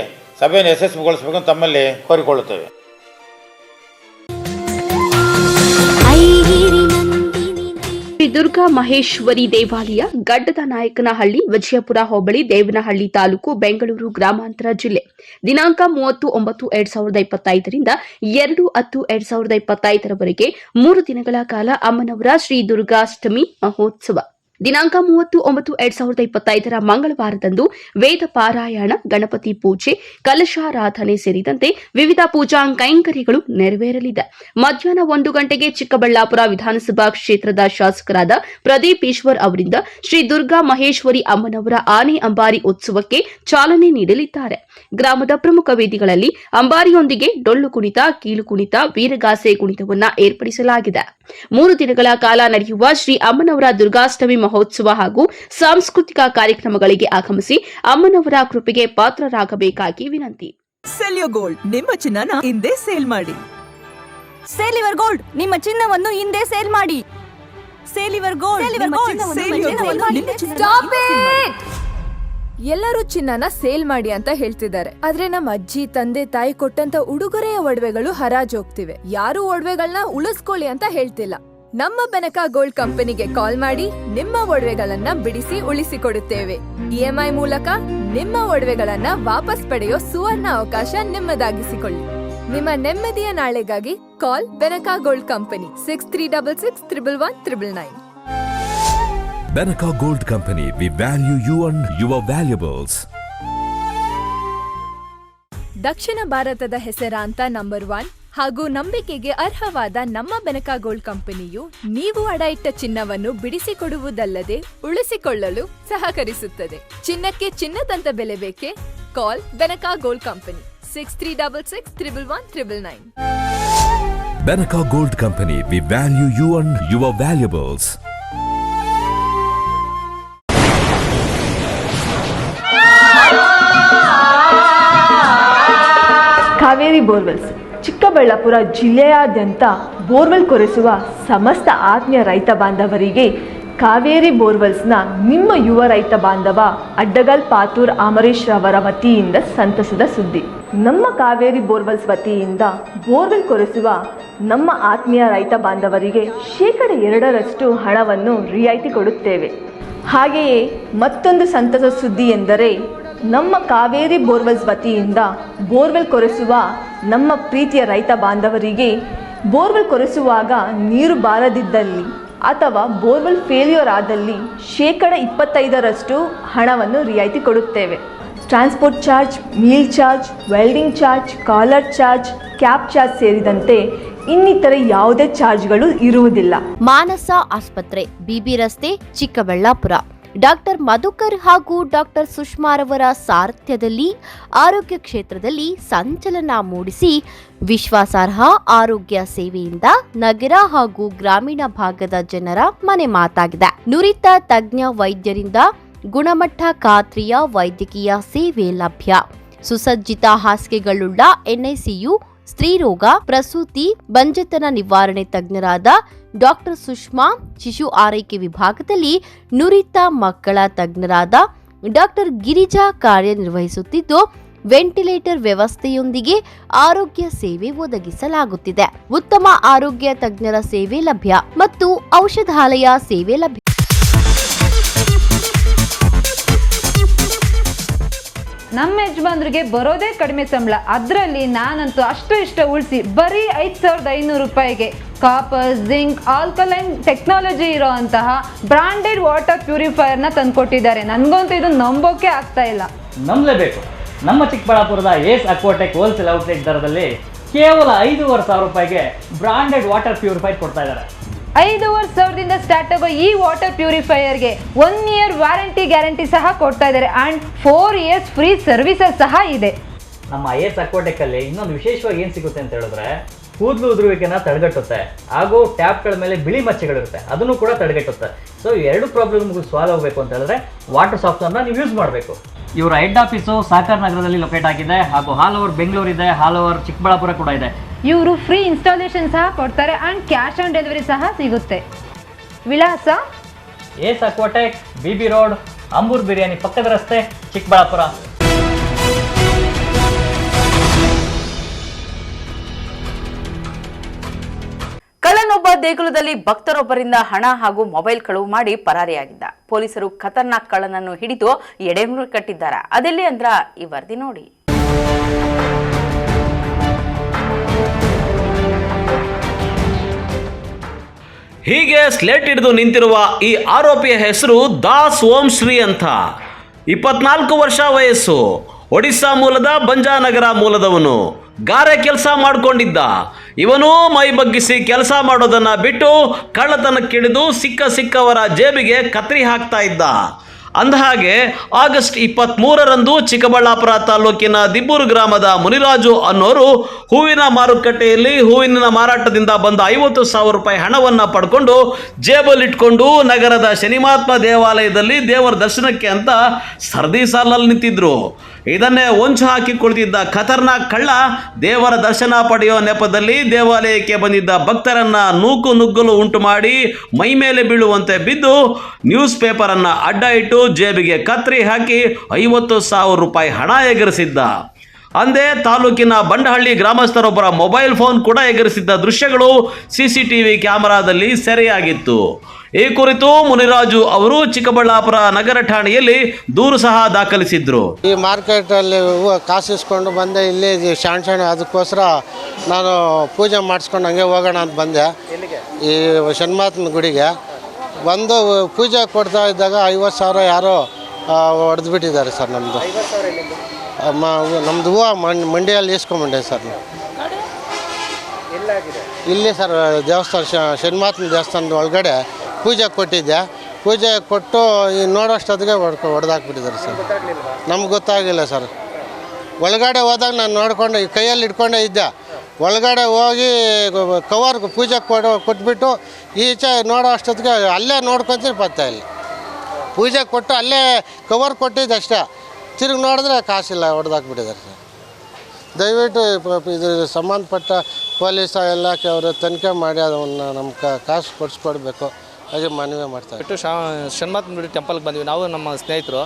ಸಭೆಯನ್ನು ಯಶಸ್ವಿಗೊಳಿಸಬೇಕೆಂದು ತಮ್ಮಲ್ಲಿ ಕೋರಿಕೊಳ್ಳುತ್ತೇವೆ. ಶ್ರೀ ದುರ್ಗಾ ಮಹೇಶ್ವರಿ ದೇವಾಲಯ, ಗಡ್ಡದ ನಾಯಕನಹಳ್ಳಿ, ವಿಜಯಪುರ ಹೋಬಳಿ, ದೇವನಹಳ್ಳಿ ತಾಲೂಕು, ಬೆಂಗಳೂರು ಗ್ರಾಮಾಂತರ ಜಿಲ್ಲೆ. ದಿನಾಂಕ 30/9/2025 ರಿಂದ 2/10/2025 ರವರೆಗೆ 3 ದಿನಗಳ ಕಾಲ ಅಮ್ಮನವರ ಶ್ರೀ ದುರ್ಗಾಷ್ಟಮಿ ಮಹೋತ್ಸವ. ದಿನಾಂಕ 30/9/2025 ಮಂಗಳವಾರದಂದು ವೇದ ಪಾರಾಯಣ, ಗಣಪತಿ ಪೂಜೆ, ಕಲಶಾರಾಧನೆ ಸೇರಿದಂತೆ ವಿವಿಧ ಪೂಜಾ ಕೈಂಕರ್ಯಗಳು ನೆರವೇರಲಿದೆ. ಮಧ್ಯಾಹ್ನ 1 ಗಂಟೆಗೆ ಚಿಕ್ಕಬಳ್ಳಾಪುರ ವಿಧಾನಸಭಾ ಕ್ಷೇತ್ರದ ಶಾಸಕರಾದ ಪ್ರದೀಪ್ ಈಶ್ವರ್ ಅವರಿಂದ ಶ್ರೀ ದುರ್ಗಾ ಮಹೇಶ್ವರಿ ಅಮ್ಮನವರ ಆನೆ ಅಂಬಾರಿ ಉತ್ಸವಕ್ಕೆ ಚಾಲನೆ ನೀಡಲಿದ್ದಾರೆ. ಗ್ರಾಮದ ಪ್ರಮುಖ ವೇದಿಗಳಲ್ಲಿ ಅಂಬಾರಿಯೊಂದಿಗೆ ಡೊಳ್ಳು ಕುಣಿತ, ಕೀಲು ಕುಣಿತ, ವೀರಗಾಸೆ ಕುಣಿತವನ್ನು ಏರ್ಪಡಿಸಲಾಗಿದೆ. 3 ದಿನಗಳ ಕಾಲ ನಡೆಯುವ ಶ್ರೀ ಅಮ್ಮನವರ ದುರ್ಗಾಷ್ಟಮಿ ಮಹೋತ್ಸವ ಹಾಗೂ ಸಾಂಸ್ಕೃತಿಕ ಕಾರ್ಯಕ್ರಮಗಳಿಗೆ ಆಗಮಿಸಿ ಅಮ್ಮನವರ ಕೃಪೆಗೆ ಪಾತ್ರರಾಗಬೇಕಾಗಿ ವಿನಂತಿ. ಸೆಲ್ ಯುವರ್ ಗೋಲ್ಡ್, ನಿಮ್ಮ ಚಿನ್ನನ ಹಿಂದೆ ಸೇಲ್ ಮಾಡಿ. ಸೇಲ್ ಯುವರ್ ಗೋಲ್ಡ್, ನಿಮ್ಮ ಚಿನ್ನವನ್ನು ಹಿಂದೆ ಸೇಲ್ ಮಾಡಿ. Sale your gold. ಎಲ್ಲರೂ ಚಿನ್ನನ ಸೇಲ್ ಮಾಡಿ ಅಂತ ಹೇಳ್ತಿದ್ದಾರೆ, ಆದ್ರೆ ನಮ್ಮ ಅಜ್ಜಿ ತಂದೆ ತಾಯಿ ಕೊಟ್ಟಂತ ಉಡುಗೊರೆಯ ಒಡವೆಗಳು ಹರಾಜೋಗ್ತಿವೆ. ಯಾರು ಒಡವೆಗಳನ್ನ ಉಳಿಸ್ಕೊಳ್ಳಿ ಅಂತ ಹೇಳ್ತಿಲ್ಲ. ನಮ್ಮ ಬೆನಕ ಗೋಲ್ಡ್ ಕಂಪನಿಗೆ ಕಾಲ್ ಮಾಡಿ ನಿಮ್ಮ ಒಡವೆಗಳನ್ನ ಬಿಡಿಸಿ ಉಳಿಸಿಕೊಡುತ್ತೇವೆ. EMI ಮೂಲಕ ನಿಮ್ಮ ಒಡವೆಗಳನ್ನ ವಾಪಸ್ ಪಡೆಯೋ ಸುವರ್ಣ ಅವಕಾಶ ನಿಮ್ಮದಾಗಿಸಿಕೊಳ್ಳಿ. ನಿಮ್ಮ ನೆಮ್ಮದಿಯ ನಾಳೆಗಾಗಿ ಕಾಲ್ Benaka gold company 6366 111 999. Benaka Gold Company, we value you and your valuables. ದಕ್ಷಿಣ ಭಾರತದ ಹೆಸರಾಂತ ನಂಬರ್ 1 ಹಾಗೂ ನಂಬಿಕೆಗೆ ಅರ್ಹವಾದ ನಮ್ಮ ಬೆನಕ ಗೋಲ್ಡ್ ಕಂಪನಿಯು ನೀವು ಅಡ ಇಟ್ಟ ಚಿನ್ನವನ್ನು ಬಿಡಿಸಿಕೊಡುವುದಲ್ಲದೆ ಉಳಿಸಿಕೊಳ್ಳಲು ಸಹಕರಿಸುತ್ತದೆ. ಚಿನ್ನಕ್ಕೆ ಚಿನ್ನದಂತ ಬೆಲೆ ಬೇಕೆ? ಕಾಲ್ Benaka gold company 6366 111 999. Benaka Gold Company, we value you and your valuables. Kaveri borewells Chikkaballapur ಜಿಲ್ಲೆಯಾದ್ಯಂತ ಬೋರ್ವೆಲ್ ಕೊರೆಸುವ ಸಮಸ್ತ ಆತ್ಮೀಯ ರೈತ ಬಾಂಧವರಿಗೆ ಕಾವೇರಿ ಬೋರ್ವೆಲ್ಸ್ನ ನಿಮ್ಮ ಯುವ ರೈತ ಬಾಂಧವ ಅಡ್ಡಗಲ್ ಪಾತೂರ್ ಅಮರೀಶ್ ರವರ ವತಿಯಿಂದ ಸಂತಸದ ಸುದ್ದಿ. ನಮ್ಮ ಕಾವೇರಿ ಬೋರ್ವೆಲ್ಸ್ ವತಿಯಿಂದ ಬೋರ್ವೆಲ್ ಕೊರೆಸುವ ನಮ್ಮ ಆತ್ಮೀಯ ರೈತ ಬಾಂಧವರಿಗೆ 2% ಹಣವನ್ನು ರಿಯಾಯಿತಿ ಕೊಡುತ್ತೇವೆ. ಹಾಗೆಯೇ ಮತ್ತೊಂದು ಸಂತಸ ಸುದ್ದಿ ಎಂದರೆ ನಮ್ಮ ಕಾವೇರಿ ಬೋರ್ವೆಲ್ಸ್ ವತಿಯಿಂದ ಬೋರ್ವೆಲ್ ಕೊರೆಸುವ ನಮ್ಮ ಪ್ರೀತಿಯ ರೈತ ಬಾಂಧವರಿಗೆ ಬೋರ್ವೆಲ್ ಕೊರೆಸುವಾಗ ನೀರು ಬಾರದಿದ್ದಲ್ಲಿ ಅಥವಾ ಬೋರ್ವೆಲ್ ಫೇಲ್ಯೂರ್ ಆದಲ್ಲಿ 25% ಹಣವನ್ನು ರಿಯಾಯಿತಿ ಕೊಡುತ್ತೇವೆ. Transport charge, meal charge, welding charge, collar charge, cab charge ಸೇರಿದಂತೆ ಇನ್ನಿತರೆ ಯಾವುದೇ ಚಾರ್ಜ್ಗಳು ಇರುವುದಿಲ್ಲ. ಮಾನಸ ಆಸ್ಪತ್ರೆ, BB ರಸ್ತೆ, ಚಿಕ್ಕಬಳ್ಳಾಪುರ. ಡಾಕ್ಟರ್ ಮಧುಕರ್ ಹಾಗೂ ಡಾಕ್ಟರ್ ಸುಷ್ಮಾರವರ ಸಾರಥ್ಯದಲ್ಲಿ ಆರೋಗ್ಯ ಕ್ಷೇತ್ರದಲ್ಲಿ ಸಂಚಲನ ಮೂಡಿಸಿ ವಿಶ್ವಾಸಾರ್ಹ ಆರೋಗ್ಯ ಸೇವೆಯಿಂದ ನಗರ ಹಾಗೂ ಗ್ರಾಮೀಣ ಭಾಗದ ಜನರ ಮನೆ ಮಾತಾಗಿದೆ. ನುರಿತ ತಜ್ಞ ವೈದ್ಯರಿಂದ ಗುಣಮಟ್ಟ ಖಾತ್ರಿಯ ವೈದ್ಯಕೀಯ ಸೇವೆ ಲಭ್ಯ. ಸುಸಜ್ಜಿತ ಹಾಸಿಗೆಗಳುಳ್ಳ NICU, ಸ್ತ್ರೀರೋಗ, ಪ್ರಸೂತಿ, ಬಂಜೆತನ ನಿವಾರಣೆ ತಜ್ಞರಾದ ಡಾಕ್ಟರ್ ಸುಷ್ಮಾ, ಶಿಶು ಆರೈಕೆ ವಿಭಾಗದಲ್ಲಿ ನುರಿತ ಮಕ್ಕಳ ತಜ್ಞರಾದ ಡಾಕ್ಟರ್ ಗಿರಿಜಾ ಕಾರ್ಯನಿರ್ವಹಿಸುತ್ತಿದ್ದು, ವೆಂಟಿಲೇಟರ್ ವ್ಯವಸ್ಥೆಯೊಂದಿಗೆ ಆರೋಗ್ಯ ಸೇವೆ ಒದಗಿಸಲಾಗುತ್ತಿದೆ. ಉತ್ತಮ ಆರೋಗ್ಯ ತಜ್ಞರ ಸೇವೆ ಲಭ್ಯ ಮತ್ತು ಔಷಧಾಲಯ ಸೇವೆ ಲಭ್ಯ. ನಮ್ಮ ಯಜಮಾನ್ರಿಗೆ ಬರೋದೇ ಕಡಿಮೆ ಸಂಬಳ, ಅದರಲ್ಲಿ ನಾನಂತೂ ಅಷ್ಟು ಇಷ್ಟ ಉಳಿಸಿ ಬರೀ 5,500 ರೂಪಾಯಿಗೆ ಕಾಪರ್, ಜಿಂಕ್, ಆಲ್ಕಲೈನ್ ಟೆಕ್ನಾಲಜಿ ಇರೋ ಅಂತಹ ಬ್ರಾಂಡೆಡ್ ವಾಟರ್ ಪ್ಯೂರಿಫೈಯರ್ನ ತಂದುಕೊಟ್ಟಿದ್ದಾರೆ. ನನಗಂತೂ ಇದು ನಂಬೋಕೆ ಆಗ್ತಾ ಇಲ್ಲ. ನಂಬಲೇಬೇಕು. ನಮ್ಮ ಚಿಕ್ಕಬಳ್ಳಾಪುರದ ಏಸ್ ಅಕ್ವಾಟೆಕ್ ಹೋಲ್ಸೇಲ್ ಔಟ್ಲೆಟ್ ದರದಲ್ಲಿ ಕೇವಲ 5,500 ರೂಪಾಯಿಗೆ ಬ್ರಾಂಡೆಡ್ ವಾಟರ್ ಪ್ಯೂರಿಫೈರ್ ಕೊಡ್ತಾ ಇದ್ದಾರೆ. 5,500ದಿಂದ ಸ್ಟಾರ್ಟ್ ಆಗೋ ಈ ವಾಟರ್ ಪ್ಯೂರಿಫೈಯರ್ಗೆ 1 ಇಯರ್ ವಾರಂಟಿ ಗ್ಯಾರಂಟಿ ಸಹ ಕೊಡ್ತಾ ಇದ್ದಾರೆ ಆ್ಯಂಡ್ 4 ಇಯರ್ಸ್ ಫ್ರೀ ಸರ್ವಿಸಸ್ ಸಹ ಇದೆ. ನಮ್ಮ ಏಸ್ ಅಕ್ವಾಟೆಕಲ್ಲಿ ಇನ್ನೊಂದು ವಿಶೇಷವಾಗಿ ಏನು ಸಿಗುತ್ತೆ ಅಂತ ಹೇಳಿದ್ರೆ, ಕೂದಲು ಉದುರುವಿಕೆನ ತಡೆಗಟ್ಟುತ್ತೆ ಹಾಗೂ ಟ್ಯಾಪ್ಗಳ ಮೇಲೆ ಬಿಳಿ ಮಚ್ಚೆಗಳಿರುತ್ತೆ, ಅದನ್ನು ಕೂಡ ತಡೆಗಟ್ಟುತ್ತೆ. ಸೊ ಎರಡು ಪ್ರಾಬ್ಲಮ್ಗೂ ಸಾಲ್ವ್ ಆಗಬೇಕು ಅಂತ ಹೇಳಿದ್ರೆ ವಾಟರ್ ಸಾಫ್ಟ್ನರ್ನ ನೀವು ಯೂಸ್ ಮಾಡಬೇಕು. ಇವರ ಹೆಡ್ ಆಫೀಸು ಸಾಕರ್ ನಗರದಲ್ಲಿ ಲೊಕೇಟ್ ಆಗಿದೆ ಹಾಗೂ ಆಲ್ ಓವರ್ ಬೆಂಗಳೂರು ಇದೆ, ಆಲ್ ಓವರ್ ಚಿಕ್ಕಬಳ್ಳಾಪುರ ಕೂಡ ಇದೆ. ಇವರು ಫ್ರೀ ಇನ್ಸ್ಟಾಲೇಷನ್ ಸಹ ಕೊಡ್ತಾರೆ ಆ್ಯಂಡ್ ಕ್ಯಾಶ್ ಆನ್ ಡೆಲಿವರಿ ಸಹ ಸಿಗುತ್ತೆ. ವಿಳಾಸ ಏಸ್ ಅಕ್ವಾಟೆಕ್, BB ರೋಡ್, ಅಂಬೂರ್ ಬಿರಿಯಾನಿ ಪಕ್ಕದ ರಸ್ತೆ, ಚಿಕ್ಕಬಳ್ಳಾಪುರ. ಕಳ್ಳನೊಬ್ಬ ದೇಗುಲದಲ್ಲಿ ಭಕ್ತರೊಬ್ಬರಿಂದ ಹಣ ಹಾಗೂ ಮೊಬೈಲ್ ಕಳುವು ಮಾಡಿ ಪರಾರಿಯಾಗಿದ್ದ. ಪೊಲೀಸರು ಖತರ್ನಾಕ್ ಕಳ್ಳನನ್ನು ಹಿಡಿದು ಎಡೆಮುರಿ ಕಟ್ಟಿದ್ದಾರೆ. ಅದೆಲ್ಲಿ ಅಂದ್ರ ಈ ವರದಿ ನೋಡಿ. ಹೀಗೆ ಸ್ಲೇಟ್ ಹಿಡಿದು ನಿಂತಿರುವ ಈ ಆರೋಪಿಯ ಹೆಸರು ದಾಸ್ ಓಂಶ್ರೀ ಅಂತ. 24 ವರ್ಷ ವಯಸ್ಸು. ಒಡಿಸ್ಸಾ ಮೂಲದ ಬಂಜಾನಗರ ಮೂಲದವನು. ಗಾರೆ ಕೆಲಸ ಮಾಡಿಕೊಂಡಿದ್ದ. ಇವನು ಮೈ ಬಗ್ಗಿಸಿ ಕೆಲಸ ಮಾಡೋದನ್ನ ಬಿಟ್ಟು ಕಳ್ಳತನಕ್ಕಿಡಿದು ಸಿಕ್ಕವರ ಜೇಬಿಗೆ ಕತ್ರಿ ಹಾಕ್ತಾ ಇದ್ದ. ಅಂದಹಾಗೆ ಆಗಸ್ಟ್ 23ರಂದು ಚಿಕ್ಕಬಳ್ಳಾಪುರ ತಾಲೂಕಿನ ದಿಬ್ಬೂರು ಗ್ರಾಮದ ಮುನಿರಾಜು ಅನ್ನೋರು ಹೂವಿನ ಮಾರುಕಟ್ಟೆಯಲ್ಲಿ ಹೂವಿನ ಮಾರಾಟದಿಂದ ಬಂದ 50,000 ರೂಪಾಯಿ ಹಣವನ್ನು ಪಡ್ಕೊಂಡು ಜೇಬಲ್ಲಿಟ್ಕೊಂಡು ನಗರದ ಶನಿಮಾತ್ಮ ದೇವಾಲಯದಲ್ಲಿ ದೇವರ ದರ್ಶನಕ್ಕೆ ಅಂತ ಸರದಿ ಸಾಲಲ್ಲಿ ನಿಂತಿದ್ರು. ಇದನ್ನೇ ಹೊಂಚು ಹಾಕಿ ಕುಳಿತಿದ್ದ ಖತರ್ನಾಕ್ ಕಳ್ಳ ದೇವರ ದರ್ಶನ ಪಡೆಯುವ ನೆಪದಲ್ಲಿ ದೇವಾಲಯಕ್ಕೆ ಬಂದಿದ್ದ ಭಕ್ತರನ್ನ ನುಗ್ಗಲು ಉಂಟು ಮಾಡಿ ಮೈ ಮೇಲೆ ಬೀಳುವಂತೆ ಬಿದ್ದು ನ್ಯೂಸ್ ಪೇಪರನ್ನು ಅಡ್ಡ ಇಟ್ಟು ಜೇಬಿಗೆ ಕತ್ರಿ ಹಾಕಿ 50,000 ರೂಪಾಯಿ ಹಣ ಎಗರಿಸಿದ್ದ. ಅಂದೇ ತಾಲೂಕಿನ ಬಂಡಹಳ್ಳಿ ಗ್ರಾಮಸ್ಥರೊಬ್ಬರ ಮೊಬೈಲ್ ಫೋನ್ ಕೂಡ ಎಗರಿಸಿದ್ದ ದೃಶ್ಯಗಳು CCTV ಕ್ಯಾಮೆರಾದಲ್ಲಿ ಸೆರೆಯಾಗಿತ್ತು. ಈ ಕುರಿತು ಮುನಿರಾಜು ಅವರು ಚಿಕ್ಕಬಳ್ಳಾಪುರ ನಗರ ಠಾಣೆಯಲ್ಲಿ ದೂರು ಸಹ ದಾಖಲಿಸಿದ್ರು. ಈ ಮಾರ್ಕೆಟಲ್ಲಿ ಕಾಸು ಇಸ್ಕೊಂಡು ಬಂದೆ, ಇಲ್ಲಿ ಶಾಣ್ ಅದಕ್ಕೋಸ್ಕರ ನಾನು ಪೂಜೆ ಮಾಡಿಸ್ಕೊಂಡು ಹಂಗೆ ಹೋಗೋಣ ಅಂತ ಬಂದೆ ಈ ಶನಿಮಾತನ ಗುಡಿಗೆ. ಬಂದು ಪೂಜೆ ಕೊಡ್ತಾ ಇದ್ದಾಗ 50,000 ಯಾರೋ ಹೊಡೆದು ಬಿಟ್ಟಿದ್ದಾರೆ ಸರ್. ನಮ್ಮದು ಹೂವು ಮಂಡಿಯಲ್ಲಿ ಇಸ್ಕೊಂಬಂಡೆ ಸರ್. ಇಲ್ಲಿ ಸರ್ ದೇವಸ್ಥಾನ ಶನಿಮಾತನ ದೇವಸ್ಥಾನದ ಒಳಗಡೆ ಪೂಜೆ ಕೊಟ್ಟಿದ್ದೆ. ಪೂಜೆ ಕೊಟ್ಟು ಈ ನೋಡೋಷ್ಟೊತ್ತಿಗೆ ಹೊಡೆದಾಕ್ಬಿಟ್ಟಿದ್ದಾರೆ ಸರ್. ನಮ್ಗೆ ಗೊತ್ತಾಗಿಲ್ಲ ಸರ್. ಒಳಗಡೆ ಹೋದಾಗ ನಾನು ನೋಡಿಕೊಂಡು ಈ ಕೈಯಲ್ಲಿ ಇಟ್ಕೊಂಡೇ ಇದ್ದೆ. ಒಳಗಡೆ ಹೋಗಿ ಕವರ್ ಪೂಜೆ ಕೊಟ್ಬಿಟ್ಟು ಈಚೆ ನೋಡೋ ಅಷ್ಟೊತ್ತಿಗೆ ಅಲ್ಲೇ ನೋಡ್ಕೊತೀನಿ ಪತ್ತೆ ಇಲ್ಲ. ಪೂಜೆ ಕೊಟ್ಟು ಅಲ್ಲೇ ಕವರ್ ಕೊಟ್ಟಿದ್ದೆ ಅಷ್ಟೇ. ತಿರುಗಿ ನೋಡಿದ್ರೆ ಕಾಸಿಲ್ಲ, ಹೊಡೆದಾಕ್ಬಿಟ್ಟಿದ್ದಾರೆ ಸರ್. ದಯವಿಟ್ಟು ಇದು ಸಂಬಂಧಪಟ್ಟ ಪೊಲೀಸ ಇಲಾಖೆ ಅವರು ತನಿಖೆ ಮಾಡಿ ಅದನ್ನು ನಮ್ಮ ಕಾಸು ಕೊಡಿಸ್ಕೊಡ್ಬೇಕು ಹಾಗೆ ಮನವಿ ಮಾಡ್ತಾರೆ. ಶನಿಮಾತನ ಗುಡಿ ಟೆಂಪಲ್ಗೆ ಬಂದ್ವಿ ನಾವು, ನಮ್ಮ ಸ್ನೇಹಿತರು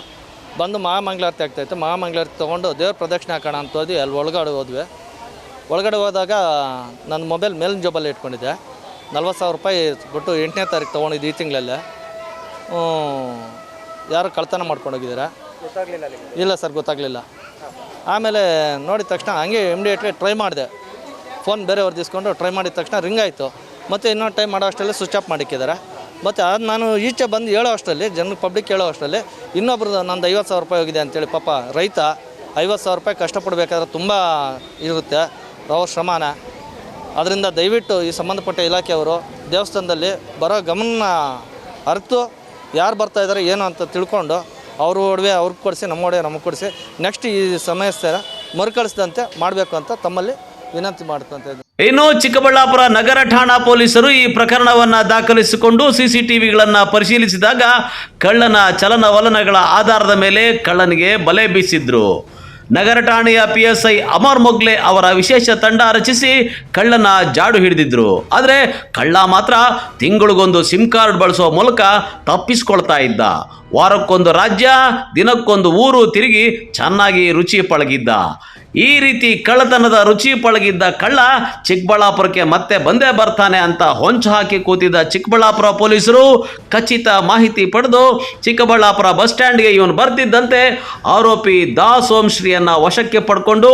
ಬಂದು ಮಹಾಮಂಗಳಾರತಿ ಆಗ್ತಾಯಿತ್ತು. ಮಹಾಮಂಗಳಾರತಿ ತೊಗೊಂಡು ದೇವ್ರ ಪ್ರದಕ್ಷಿಣೆ ಹಾಕೋಣ ಅಂತ ಹೋದ್ವಿ. ಅಲ್ಲಿ ಒಳಗಡೆ ಹೋದ್ವಿ. ಒಳಗಡೆ ಹೋದಾಗ ನನ್ನ ಮೊಬೈಲ್ ಮೇಲಿನ ಜೋಬಲ್ಲಿ ಇಟ್ಕೊಂಡಿದ್ದೆ. 40,000 ರೂಪಾಯಿ ಬಿಟ್ಟು 8ನೇ ತಾರೀಕು ತೊಗೊಂಡಿದ್ದು ಈ ತಿಂಗಳಲ್ಲೇ. ಯಾರು ಕಳ್ತನ ಮಾಡ್ಕೊಂಡೋಗಿದ್ದಾರೆ? ಇಲ್ಲ ಸರ್, ಗೊತ್ತಾಗಲಿಲ್ಲ. ಆಮೇಲೆ ನೋಡಿದ ತಕ್ಷಣ ಹಂಗೆ ಇಮಿಡಿಯೇಟ್ಲಿ ಟ್ರೈ ಮಾಡಿದೆ. ಫೋನ್ ಬೇರೆಯವ್ರದ್ದು ಇಸ್ಕೊಂಡು ಟ್ರೈ ಮಾಡಿದ ತಕ್ಷಣ ರಿಂಗ್ ಆಯಿತು. ಮತ್ತು ಇನ್ನೊಂದು ಟೈಮ್ ಮಾಡೋ ಅಷ್ಟರಲ್ಲಿ ಸ್ವಿಚ್ ಆಫ್ ಮಾಡಿಕ್ಕಿದ್ದಾರೆ. ಮತ್ತು ಅದು ನಾನು ಈಚೆ ಬಂದು ಹೇಳೋ ಅಷ್ಟರಲ್ಲಿ, ಜನಕ್ಕೆ ಪಬ್ಲಿಕ್ ಹೇಳೋ ಅಷ್ಟರಲ್ಲಿ ಇನ್ನೊಬ್ರದ್ದು ನಂದು 50,000 ರೂಪಾಯಿ ಹೋಗಿದೆ ಅಂತೇಳಿ. ಪಾಪ ರೈತ 50,000 ರೂಪಾಯಿ ಕಷ್ಟಪಡಬೇಕಾದ್ರೆ ತುಂಬ ಇರುತ್ತೆ ಅವ್ರ ಶ್ರಮನ. ಅದರಿಂದ ದಯವಿಟ್ಟು ಈ ಸಂಬಂಧಪಟ್ಟ ಇಲಾಖೆಯವರು ದೇವಸ್ಥಾನದಲ್ಲಿ ಬರೋ ಗಮನ ಅರಿತು ಯಾರು ಬರ್ತಾಯಿದ್ದಾರೆ ಏನು ಅಂತ ತಿಳ್ಕೊಂಡು ಅವ್ರ ಒಡವೆ ಅವ್ರಿಗೆ ಕೊಡಿಸಿ, ನಮ್ಮ ಒಡವೆ ನಮಗೆ ಕೊಡಿಸಿ, ನೆಕ್ಸ್ಟ್ ಈ ಸಮಸ್ಯೆ ಮರುಕಳಿಸಿದಂತೆ ಮಾಡಬೇಕು ಅಂತ ತಮ್ಮಲ್ಲಿ ವಿನಂತಿ ಮಾಡ್ಕೊಂತ ಇದ್ದೀನಿ. ಇನ್ನು ಚಿಕ್ಕಬಳ್ಳಾಪುರ ನಗರ ಠಾಣಾ ಪೊಲೀಸರು ಈ ಪ್ರಕರಣವನ್ನು ದಾಖಲಿಸಿಕೊಂಡು CCTVಗಳನ್ನು ಪರಿಶೀಲಿಸಿದಾಗ ಕಳ್ಳನ ಚಲನವಲನಗಳ ಆಧಾರದ ಮೇಲೆ ಕಳ್ಳನಿಗೆ ಬಲೆ ಬೀಸಿದ್ರು. ನಗರ ಠಾಣೆಯ PSI ಅಮರ್ ಮೊಗ್ಲೆ ಅವರ ವಿಶೇಷ ತಂಡ ರಚಿಸಿ ಕಳ್ಳನ ಜಾಡು ಹಿಡಿದಿದ್ರು. ಆದರೆ ಕಳ್ಳ ಮಾತ್ರ ತಿಂಗಳಿಗೊಂದು ಸಿಮ್ ಕಾರ್ಡ್ ಬಳಸುವ ಮೂಲಕ ತಪ್ಪಿಸ್ಕೊಳ್ತಾ ಇದ್ದ. ವಾರಕ್ಕೊಂದು ರಾಜ್ಯ, ದಿನಕ್ಕೊಂದು ಊರು ತಿರುಗಿ ಚೆನ್ನಾಗಿ ರುಚಿ ಪಳಗಿದ್ದ. ಈ ರೀತಿ ಕಳ್ಳತನದ ರುಚಿ ಪಳಗಿದ್ದ ಕಳ್ಳ ಚಿಕ್ಕಬಳ್ಳಾಪುರಕ್ಕೆ ಮತ್ತೆ ಬಂದೇ ಬರ್ತಾನೆ ಅಂತ ಹೊಂಚು ಹಾಕಿ ಕೂತಿದ್ದ ಚಿಕ್ಕಬಳ್ಳಾಪುರ ಪೊಲೀಸರು ಖಚಿತ ಮಾಹಿತಿ ಪಡೆದು ಚಿಕ್ಕಬಳ್ಳಾಪುರ ಬಸ್ ಸ್ಟ್ಯಾಂಡ್ಗೆ ಇವನು ಬರ್ತಿದ್ದಂತೆ ಆರೋಪಿ ದಾಸ್ ಓಂಶ್ರೀಯನ್ನ ವಶಕ್ಕೆ ಪಡ್ಕೊಂಡು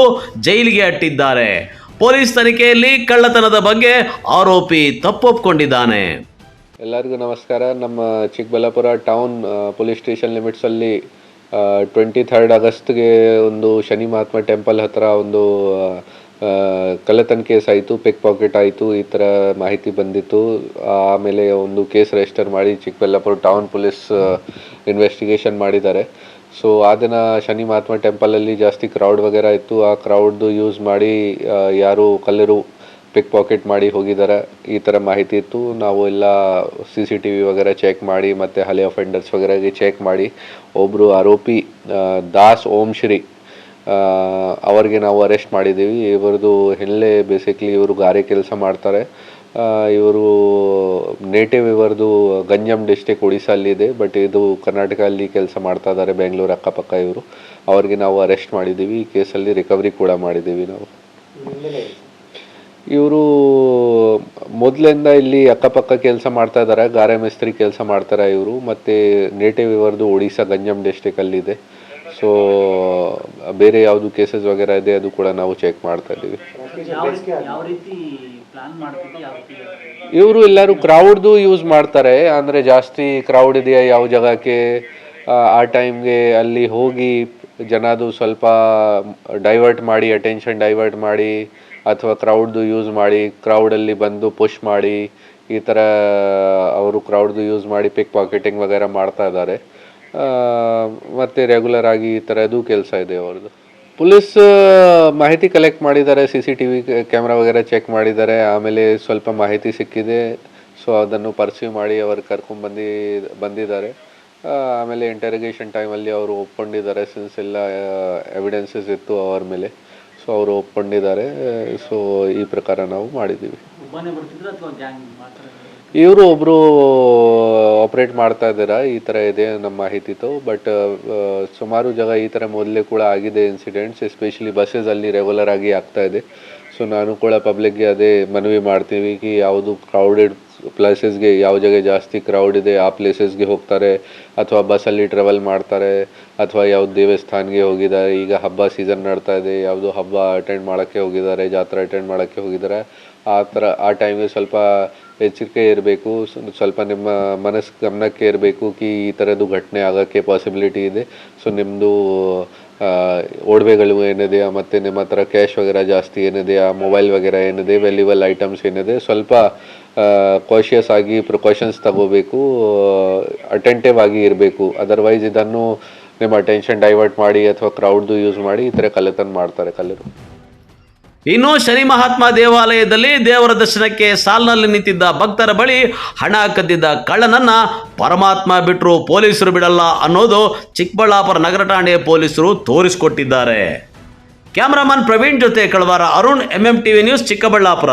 ಜೈಲಿಗೆ ಅಟ್ಟಿದ್ದಾರೆ. ಪೊಲೀಸ್ ತನಿಖೆಯಲ್ಲಿ ಕಳ್ಳತನದ ಬಗ್ಗೆ ಆರೋಪಿ ತಪ್ಪೊಪ್ಕೊಂಡಿದ್ದಾನೆ. ಎಲ್ಲರಿಗೂ ನಮಸ್ಕಾರ. ನಮ್ಮ ಚಿಕ್ಕಬಳ್ಳಾಪುರ ಟೌನ್ ಪೊಲೀಸ್ ಸ್ಟೇಷನ್ ಲಿಮಿಟ್ಸಲ್ಲಿ 23 ಆಗಸ್ಟ್ಗೆ ಒಂದು ಶನಿ ಮಹಾತ್ಮ ಟೆಂಪಲ್ ಹತ್ರ ಒಂದು ಕಳ್ಳತನ ಕೇಸ್ ಆಯಿತು, ಪಿಕ್ ಪಾಕೆಟ್ ಆಯಿತು, ಈ ಥರ ಮಾಹಿತಿ ಬಂದಿತ್ತು. ಆಮೇಲೆ ಒಂದು ಕೇಸ್ ರಿಜಿಸ್ಟರ್ ಮಾಡಿ ಚಿಕ್ಕಬಳ್ಳಾಪುರ ಟೌನ್ ಪೊಲೀಸ್ ಇನ್ವೆಸ್ಟಿಗೇಷನ್ ಮಾಡಿದ್ದಾರೆ. ಸೊ ಅದನ್ನು ಶನಿ ಮಹಾತ್ಮ ಟೆಂಪಲಲ್ಲಿ ಜಾಸ್ತಿ ಕ್ರೌಡ್ ವಗೇರ ಇತ್ತು. ಆ ಕ್ರೌಡ್ದು ಯೂಸ್ ಮಾಡಿ ಯಾರು ಕಳ್ಳರು ಪಿಕ್ ಪಾಕೆಟ್ ಮಾಡಿ ಹೋಗಿದ್ದಾರೆ ಈ ಥರ ಮಾಹಿತಿ ಇತ್ತು. ನಾವು ಎಲ್ಲ CCTV ವಗೇರ ಚೆಕ್ ಮಾಡಿ ಮತ್ತು ಹಳೆ ಅಫೆಂಡರ್ಸ್ ವಗೇರಾಗಿ ಚೆಕ್ ಮಾಡಿ ಒಬ್ಬರು ಆರೋಪಿ ದಾಸ್ ಓಂಶ್ರೀ ಅವ್ರಿಗೆ ನಾವು ಅರೆಸ್ಟ್ ಮಾಡಿದ್ದೀವಿ. ಇವ್ರದ್ದು ಹಿನ್ನೆಲೆ ಬೇಸಿಕ್ಲಿ ಇವರು ಗಾರೆ ಕೆಲಸ ಮಾಡ್ತಾರೆ. ಇವರು ನೇಟಿವ್ ಇವರದು ಗಂಜಮ್ ಡಿಸ್ಟಿಕ್ ಒಡಿಸ್ಸಲ್ಲಿದೆ, ಬಟ್ ಇದು ಕರ್ನಾಟಕದಲ್ಲಿ ಕೆಲಸ ಮಾಡ್ತಾ ಇದ್ದಾರೆ, ಬೆಂಗಳೂರು ಅಕ್ಕಪಕ್ಕ. ಇವರು ಅವ್ರಿಗೆ ನಾವು ಅರೆಸ್ಟ್ ಮಾಡಿದ್ದೀವಿ. ಈ ಕೇಸಲ್ಲಿ ರಿಕವರಿ ಕೂಡ ಮಾಡಿದ್ದೀವಿ ನಾವು. ಇವರು ಮೊದಲಿಂದ ಇಲ್ಲಿ ಅಕ್ಕಪಕ್ಕ ಕೆಲಸ ಮಾಡ್ತಾ ಇದ್ದಾರೆ, ಗಾರೆ ಮಿಸ್ತ್ರಿ ಕೆಲಸ ಮಾಡ್ತಾರೆ ಇವರು. ಮತ್ತು ನೇಟಿವ್ ಇವರದು ಒಡಿಸ್ಸಾ ಗಂಜಮ್ ಡಿಸ್ಟಿಕಲ್ಲಿದೆ. ಸೊ ಬೇರೆ ಯಾವುದು ಕೇಸಸ್ ವಗೇರ ಇದೆ ಅದು ಕೂಡ ನಾವು ಚೆಕ್ ಮಾಡ್ತಾ ಇದ್ದೀವಿ. ಇವರು ಎಲ್ಲರೂ ಕ್ರೌಡ್ದು ಯೂಸ್ ಮಾಡ್ತಾರೆ. ಅಂದರೆ ಜಾಸ್ತಿ ಕ್ರೌಡ್ ಇದೆಯಾ ಯಾವ ಜಾಗಕ್ಕೆ ಆ ಟೈಮ್ಗೆ ಅಲ್ಲಿ ಹೋಗಿ ಜನದು ಸ್ವಲ್ಪ ಡೈವರ್ಟ್ ಮಾಡಿ, ಅಟೆನ್ಷನ್ ಡೈವರ್ಟ್ ಮಾಡಿ, ಅಥವಾ ಕ್ರೌಡ್ದು ಯೂಸ್ ಮಾಡಿ ಕ್ರೌಡಲ್ಲಿ ಬಂದು ಪುಷ್ ಮಾಡಿ ಈ ಥರ ಅವರು ಕ್ರೌಡ್ದು ಯೂಸ್ ಮಾಡಿ ಪಿಕ್ ಪಾಕೆಟಿಂಗ್ ವಗೇರ ಮಾಡ್ತಾ ಇದ್ದಾರೆ. ಮತ್ತು ರೆಗ್ಯುಲರ್ ಆಗಿ ಈ ಥರದ್ದು ಕೆಲಸ ಇದೆ ಅವ್ರದ್ದು. ಪೊಲೀಸ್ ಮಾಹಿತಿ ಕಲೆಕ್ಟ್ ಮಾಡಿದ್ದಾರೆ, CCTV ಕ್ಯಾಮ್ರಾ ವಗೇರೆ ಚೆಕ್ ಮಾಡಿದ್ದಾರೆ. ಆಮೇಲೆ ಸ್ವಲ್ಪ ಮಾಹಿತಿ ಸಿಕ್ಕಿದೆ, ಸೊ ಅದನ್ನು ಪರ್ಸ್ಯೂ ಮಾಡಿ ಅವರು ಬಂದಿದ್ದಾರೆ. ಆಮೇಲೆ ಇಂಟರೋಗೇಷನ್ ಟೈಮಲ್ಲಿ ಅವರು ಒಪ್ಕೊಂಡಿದ್ದಾರೆ, ಸಿನ್ಸ್ ಎಲ್ಲ ಎವಿಡೆನ್ಸಸ್ ಇತ್ತು ಅವ್ರ ಮೇಲೆ, ಸೊ ಅವರು ಒಪ್ಕೊಂಡಿದ್ದಾರೆ. ಸೊ ಈ ಪ್ರಕಾರ ನಾವು ಮಾಡಿದ್ದೀವಿ. ಇವರು ಒಬ್ಬರು ಆಪ್ರೇಟ್ ಮಾಡ್ತಾ ಇದ್ದೀರಾ, ಈ ಥರ ಇದೆ ನಮ್ಮ ಮಾಹಿತಿತು. ಬಟ್ ಸುಮಾರು ಜಾಗ ಈ ಥರ ಮೊದಲೇ ಕೂಡ ಆಗಿದೆ ಇನ್ಸಿಡೆಂಟ್ಸ್, ಎಸ್ಪೆಷಲಿ ಬಸ್ಸಲ್ಲಿ ರೆಗ್ಯುಲರ್ ಆಗಿ ಆಗ್ತಾ ಇದೆ. ಸೊ ನಾನು ಕೂಡ ಪಬ್ಲಿಕ್ಗೆ ಅದೇ ಮನವಿ ಮಾಡ್ತೀವಿ ಕಿ ಯಾವುದು ಕ್ರೌಡೆಡ್ ಪ್ಲೇಸಸ್ಗೆ, ಯಾವ ಜಾಗ ಜಾಸ್ತಿ ಕ್ರೌಡ್ ಇದೆ ಆ ಪ್ಲೇಸಸ್ಗೆ ಹೋಗ್ತಾರೆ, ಅಥವಾ ಬಸ್ಸಲ್ಲಿ ಟ್ರಾವೆಲ್ ಮಾಡ್ತಾರೆ, ಅಥವಾ ಯಾವ್ದು ದೇವಸ್ಥಾನಕ್ಕೆ ಹೋಗಿದ್ದಾರೆ. ಈಗ ಹಬ್ಬ ಸೀಸನ್ ನಡ್ತಾ ಇದೆ, ಯಾವುದೋ ಹಬ್ಬ ಅಟೆಂಡ್ ಮಾಡೋಕ್ಕೆ ಹೋಗಿದ್ದಾರೆ, ಜಾತ್ರೆ ಅಟೆಂಡ್ ಮಾಡೋಕ್ಕೆ ಹೋಗಿದ್ದಾರೆ. ಆ ಟೈಮ್ಗೆ ಸ್ವಲ್ಪ ಎಚ್ಚರಿಕೆ ಇರಬೇಕು, ಸ್ವಲ್ಪ ನಿಮ್ಮ ಮನಸ್ಸು ಗಮನಕ್ಕೆ ಇರಬೇಕು ಕಿ ಈ ಥರದ್ದು ಘಟನೆ ಆಗೋಕ್ಕೆ ಪಾಸಿಬಿಲಿಟಿ ಇದೆ. ಸೊ ನಿಮ್ಮದು ಒಡವೆಗಳು ಏನಿದೆಯಾ, ಮತ್ತು ನಿಮ್ಮ ಹತ್ರ ಕ್ಯಾಶ್ ವಗೇರೆ ಜಾಸ್ತಿ ಏನಿದೆಯಾ, ಮೊಬೈಲ್ ವಗೇರೆ ಏನಿದೆ, ವ್ಯಾಲ್ಯೂಬಲ್ ಐಟಮ್ಸ್ ಏನಿದೆ, ಸ್ವಲ್ಪ ಕಾಷಿಯಸ್ ಆಗಿ ಪ್ರಿಕಾಷನ್ಸ್ ತಗೋಬೇಕು, ಅಟೆಂಟಿವ್ ಆಗಿ ಇರಬೇಕು. ಅದರ್ವೈಸ್ ಇದನ್ನು ನಿಮ್ಮ ಅಟೆನ್ಷನ್ ಡೈವರ್ಟ್ ಮಾಡಿ ಅಥವಾ ಕ್ರೌಡ್ದು ಯೂಸ್ ಮಾಡಿ ಈ ಥರ ಕಳ್ಳತನ ಮಾಡ್ತಾರೆ ಕಳ್ಳರು. ಇನ್ನು ಶನಿ ಮಹಾತ್ಮ ದೇವಾಲಯದಲ್ಲಿ ದೇವರ ದರ್ಶನಕ್ಕೆ ಸಾಲಿನಲ್ಲಿ ನಿಂತಿದ್ದ ಭಕ್ತರ ಬಳಿ ಹಣ ಕದ್ದಿದ್ದ ಕಳ್ಳನನ್ನ ಪರಮಾತ್ಮ ಬಿಟ್ಟರು ಪೊಲೀಸರು ಬಿಡಲ್ಲ ಅನ್ನೋದು ಚಿಕ್ಕಬಳ್ಳಾಪುರ ನಗರ ಠಾಣೆ ಪೊಲೀಸರು ತೋರಿಸಿಕೊಟ್ಟಿದ್ದಾರೆ. ಕ್ಯಾಮರಾಮನ್ ಪ್ರವೀಣ್ ಜೊತೆ ಕಳವಾರ Arun, MMTV news, Chikkaballapura.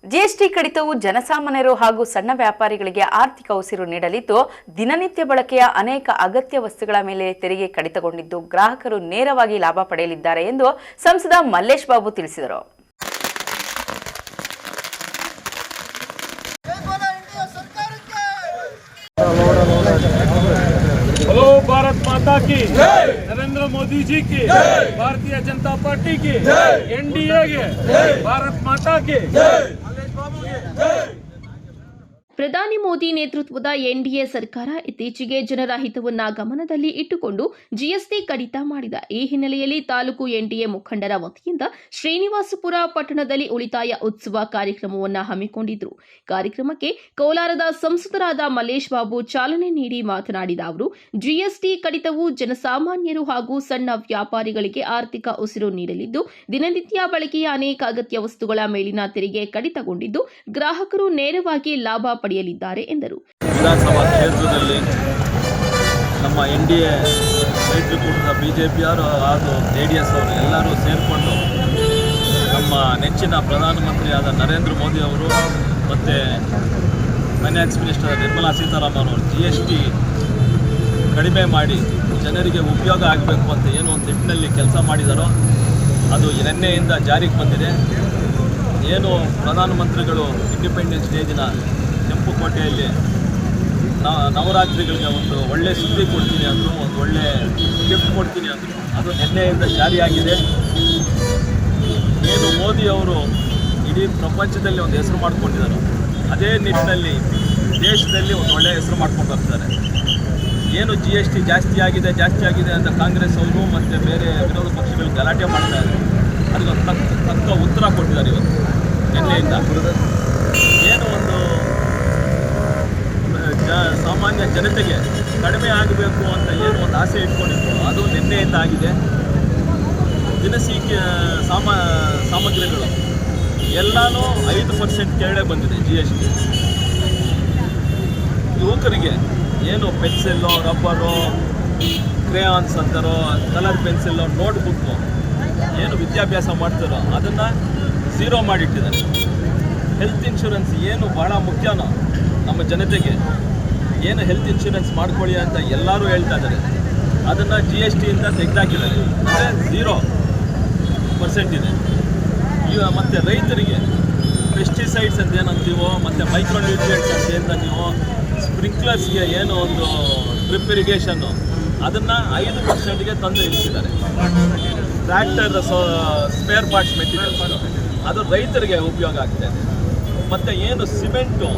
GST ಕಡಿತವು ಜನಸಾಮಾನ್ಯರು ಹಾಗೂ ಸಣ್ಣ ವ್ಯಾಪಾರಿಗಳಿಗೆ ಆರ್ಥಿಕ ಉಸಿರು ನೀಡಲಿದ್ದು, ದಿನನಿತ್ಯ ಬಳಕೆಯ ಅನೇಕ ಅಗತ್ಯ ವಸ್ತುಗಳ ಮೇಲೆ ತೆರಿಗೆ ಕಡಿತಗೊಂಡಿದ್ದು ಗ್ರಾಹಕರು ನೇರವಾಗಿ ಲಾಭ ಪಡೆಯಲಿದ್ದಾರೆ ಎಂದು ಸಂಸದ ಮಲ್ಲೇಶ್ ಬಾಬು ತಿಳಿಸಿದರು. बोलो भारत माता की जय, नरेंद्र मोदी जी की जय, भारतीय जनता पार्टी की जय, NDA के जय, भारत माता की जय, मल्लेश बाबू की जय. ಪ್ರಧಾನಿ ಮೋದಿ ನೇತೃತ್ವದ ಎನ್ಡಿಎ ಸರ್ಕಾರ ಇತ್ತೀಚೆಗೆ ಜನರ ಹಿತವನ್ನ ಗಮನದಲ್ಲಿ ಇಟ್ಟುಕೊಂಡು ಜಿಎಸ್ಟಿ ಕಡಿತ ಮಾಡಿದ. ಈ ಹಿನ್ನೆಲೆಯಲ್ಲಿ ತಾಲೂಕು ಎನ್ಡಿಎ ಮುಖಂಡರ ವತಿಯಿಂದ ಶ್ರೀನಿವಾಸಪುರ ಪಟ್ಟಣದಲ್ಲಿ ಉಳಿತಾಯ ಉತ್ಸವ ಕಾರ್ಯಕ್ರಮವನ್ನು ಹಮ್ಮಿಕೊಂಡಿದ್ರು. ಕಾರ್ಯಕ್ರಮಕ್ಕೆ ಕೋಲಾರದ ಸಂಸದರಾದ ಮಲ್ಲೇಶ್ ಬಾಬು ಚಾಲನೆ ನೀಡಿ ಮಾತನಾಡಿದ ಅವರು, ಜಿಎಸ್ಟಿ ಕಡಿತವು ಜನಸಾಮಾನ್ಯರು ಹಾಗೂ ಸಣ್ಣ ವ್ಯಾಪಾರಿಗಳಿಗೆ ಆರ್ಥಿಕ ಉಸಿರು ನೀಡಲಿದ್ದು, ದಿನನಿತ್ಯ ಬಳಕೆಯ ಅನೇಕ ಅಗತ್ಯ ವಸ್ತುಗಳ ಮೇಲಿನ ತೆರಿಗೆ ಕಡಿತಗೊಂಡಿದ್ದು ಗ್ರಾಹಕರು ನೇರವಾಗಿ ಲಾಭ ಪಡೆಯಲಿದ್ದಾರೆ ಎಂದರು. ವಿಧಾನಸಭಾ ಕ್ಷೇತ್ರದಲ್ಲಿ ನಮ್ಮ NDA ಮೈತ್ರಿಕೂಟದ BJPಯವರು ಹಾಗೂ JDS ಅವರು ಎಲ್ಲರೂ ಸೇರಿಕೊಂಡು ನಮ್ಮ ನೆಚ್ಚಿನ ಪ್ರಧಾನಮಂತ್ರಿಯಾದ ನರೇಂದ್ರ ಮೋದಿ ಅವರು ಮತ್ತು ಫೈನಾನ್ಸ್ ಮಿನಿಸ್ಟರ್ ನಿರ್ಮಲಾ ಸೀತಾರಾಮನ್ ಅವರು GST ಕಡಿಮೆ ಮಾಡಿ ಜನರಿಗೆ ಉಪಯೋಗ ಆಗಬೇಕು ಅಂತ ಏನು ಒಂದು ನಿಟ್ಟಿನಲ್ಲಿ ಕೆಲಸ ಮಾಡಿದಾರೋ ಅದು ನಿನ್ನೆಯಿಂದ ಜಾರಿಗೆ ಬಂದಿದೆ. ಏನು ಪ್ರಧಾನಮಂತ್ರಿಗಳು ಇಂಡಿಪೆಂಡೆನ್ಸ್ ಡೇ ದಿನ ಕೆಂಪುಕೋಟೆಯಲ್ಲಿ ನವರಾತ್ರಿಗಳಿಗೆ ಒಂದು ಒಳ್ಳೆ ಸುದ್ದಿ ಕೊಡ್ತೀನಿ ಅಂದರು, ಒಂದು ಒಳ್ಳೆ ಗಿಫ್ಟ್ ಕೊಡ್ತೀನಿ ಅಂದರು. ಅದು ನಿನ್ನೆಯಿಂದ ಜಾರಿಯಾಗಿದೆ. ಏನು ಮೋದಿ ಅವರು ಇಡೀ ಪ್ರಪಂಚದಲ್ಲಿ ಒಂದು ಹೆಸರು ಮಾಡ್ಕೊಂಡಿದ್ದಾರೆ, ಅದೇ ನಿಟ್ಟಿನಲ್ಲಿ ದೇಶದಲ್ಲಿ ಒಂದು ಒಳ್ಳೆಯ ಹೆಸರು ಮಾಡ್ಕೊಂಡು ಬರ್ತಾರೆ. ಏನು GST ಜಾಸ್ತಿ ಆಗಿದೆ ಅಂತ ಕಾಂಗ್ರೆಸ್ ಅವರು ಮತ್ತು ಬೇರೆ ವಿರೋಧ ಪಕ್ಷಗಳು ಗಲಾಟೆ ಮಾಡ್ತಾರೆ. ಅದಕ್ಕೆ ತಕ್ಕ ಉತ್ತರ ಕೊಟ್ಟಿದ್ದಾರೆ ಇವತ್ತು ನಿನ್ನೆಯಿಂದ. ಏನು ಒಂದು ಸಾಮಾನ್ಯ ಜನತೆಗೆ ಕಡಿಮೆ ಆಗಬೇಕು ಅಂತ ಏನು ಒಂದು ಆಸೆ ಇಟ್ಕೊಂಡಿದ್ರು ಅದು ನಿನ್ನೆಯಿಂದ ಆಗಿದೆ. ದಿನಸಿ ಸಾಮಗ್ರಿಗಳು ಎಲ್ಲನೂ 5% ಕೆಳಗೆ ಬಂದಿದೆ GST. ಯುವಕರಿಗೆ ಏನು ಪೆನ್ಸಿಲ್ಲು, ರಬ್ಬರು, ಕ್ರೇಯಾನ್ಸ್ ಅಂತಾರೋ, ಕಲರ್ ಪೆನ್ಸಿಲ್ಲು, ನೋಟ್ಬುಕ್ಕು ಏನು ವಿದ್ಯಾಭ್ಯಾಸ ಮಾಡ್ತಾರೋ ಅದನ್ನು 0 ಮಾಡಿಟ್ಟಿದ್ದಾರೆ. ಹೆಲ್ತ್ ಇನ್ಶೂರೆನ್ಸ್ ಏನು ಭಾಳ ಮುಖ್ಯನೋ ನಮ್ಮ ಜನತೆಗೆ, ಏನು ಹೆಲ್ತ್ ಇನ್ಶೂರೆನ್ಸ್ ಮಾಡ್ಕೊಳ್ಳಿ ಅಂತ ಎಲ್ಲರೂ ಹೇಳ್ತಾ ಇದ್ದಾರೆ, ಅದನ್ನು GSTಯಿಂದ ತೆಗೆದಾಕಿದ್ದಾರೆ. ಅಂದರೆ 0% ಇದೆ. ಈಗ ಮತ್ತು ರೈತರಿಗೆ ಪೆಸ್ಟಿಸೈಡ್ಸ್ ಅಂತ ಏನಂತೀವೋ, ಮತ್ತು ಮೈಕ್ರೋನ್ಯೂಟ್ರಿಯೆಂಟ್ಸ್ ಅಂತ ಏನು ನೀವು ಸ್ಪ್ರಿಂಕ್ಲರ್ಸ್ಗೆ ಏನು ಒಂದು ಡ್ರಿಪ್ ಇರಿಗೇಷನ್ನು ಅದನ್ನು 5%ಗೆ ತಂದು ಇರಿಸಿದ್ದಾರೆ. ಟ್ರ್ಯಾಕ್ಟರ್ ಸ್ಪೇರ್ ಪಾರ್ಟ್ಸ್ ಮೆಟೀರಿಯಲ್ಸ್ ಅದು ರೈತರಿಗೆ ಉಪಯೋಗ ಆಗ್ತಾಯಿದೆ. ಮತ್ತು ಏನು ಸಿಮೆಂಟು